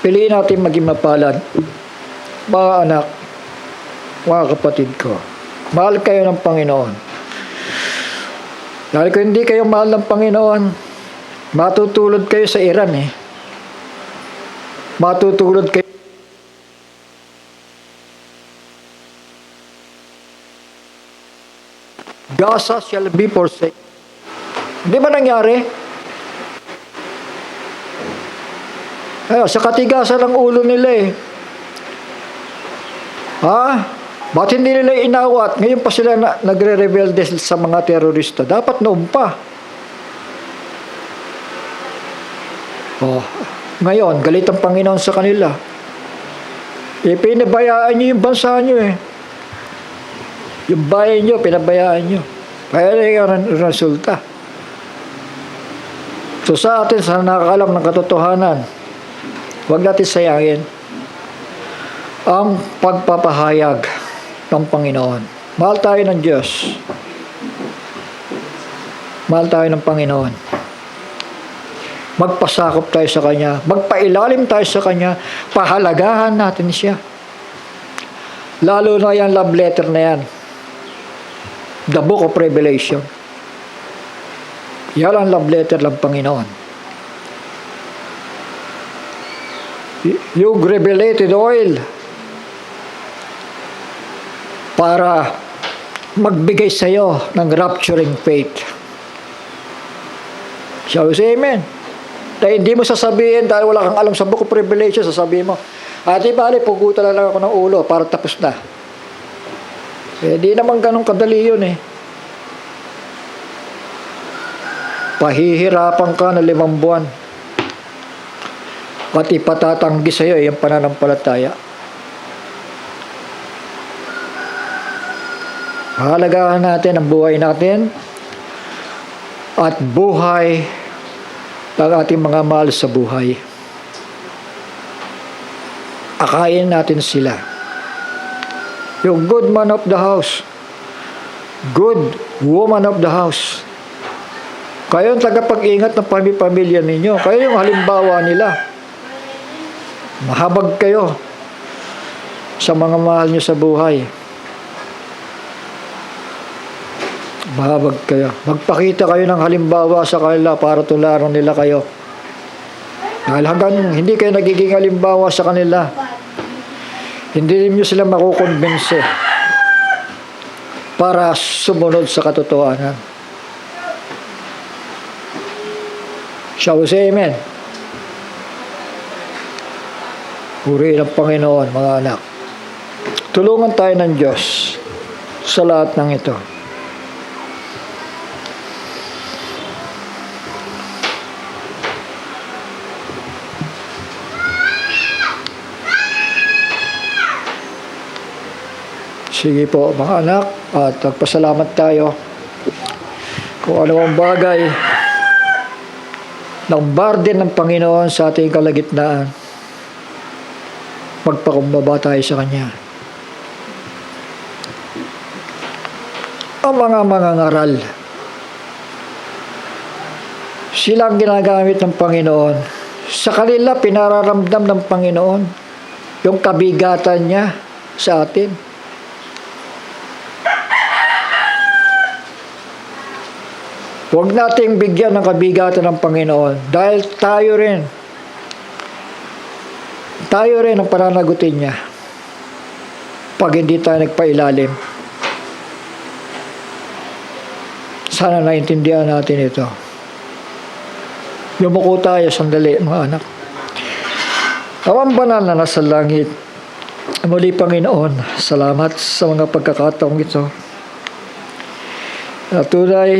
Piliin natin maging mapalad. Mga anak, mga kapatid ko, mahal kayo ng Panginoon. Dahil kung hindi kayo mahal ng Panginoon, matutulad kayo sa Iran eh. Matutulad kayo. Gaza shall be forsaken. Hindi ba nangyari? Sa katigasan ng ulo nila eh. Ba't hindi nila inawat? Ngayon pa sila nagre-rebelde sa mga terorista. Dapat noon pa. Ngayon, galit ang Panginoon sa kanila. Pinabayaan nyo yung bansa nyo eh. Yung bayan nyo, pinabayaan nyo. Kaya yung resulta. So sa atin, sa nakakalam ng katotohanan, huwag natin sayangin. ang pagpapahayag ng Panginoon. Mahal tayo ng Diyos. Mahal tayo ng Panginoon. Magpasakop tayo sa Kanya. Magpailalim tayo sa Kanya. Pahalagahan natin siya. Lalo na yung love letter na yan. The Book of Revelation. Yan ang love letter ng Panginoon. Yung revelated oil para magbigay sa iyo ng rapturing faith. Shall we say amen? Dahil hindi mo sasabihin, dahil wala kang alam sa Book of Revelation, sasabihin mo, ati bali, pugutan lang ako ng ulo para tapos na. Eh, di naman ganun kadali yun eh. Pahihirapan ka na 5 buwan. At ipatatanggi sa iyo yung pananampalataya. Halagaan natin ang buhay natin at buhay ng ating mga mahal sa buhay. Akayin natin sila. Yung good man of the house, good woman of the house. Kayo ang tagapag-ingat ng pamilya ninyo. Kayo yung halimbawa nila. Mahabag kayo sa mga mahal nyo sa buhay. Mahabag kayo. Magpakita kayo ng halimbawa sa kanila para tularan nila kayo. Dahil hanggang hindi kayo nagiging halimbawa sa kanila, hindi niyo sila makukonbense para sumunod sa katotohanan. Shall we say amen? Purihin ang Panginoon, mga anak. Tulungan tayo ng Diyos sa lahat ng ito. Sige po, mga anak, at magpasalamat tayo kung ano ang bagay ng burden ng Panginoon sa ating kalagitnaan. Magpakumbaba tayo sa Kanya. Ang mga mangangaral, silang ginagamit ng Panginoon. Sa kanila, pinararamdam ng Panginoon yung kabigatan niya sa atin. Huwag nating bigyan ng kabigatan ng Panginoon dahil tayo rin ang pananagutin niya pag hindi tayo nagpailalim. Sana naintindihan natin ito. Yumuko tayo sandali, mga anak. Amang banal na nasa langit, muli Panginoon, salamat sa mga pagkakataong ito. At tunay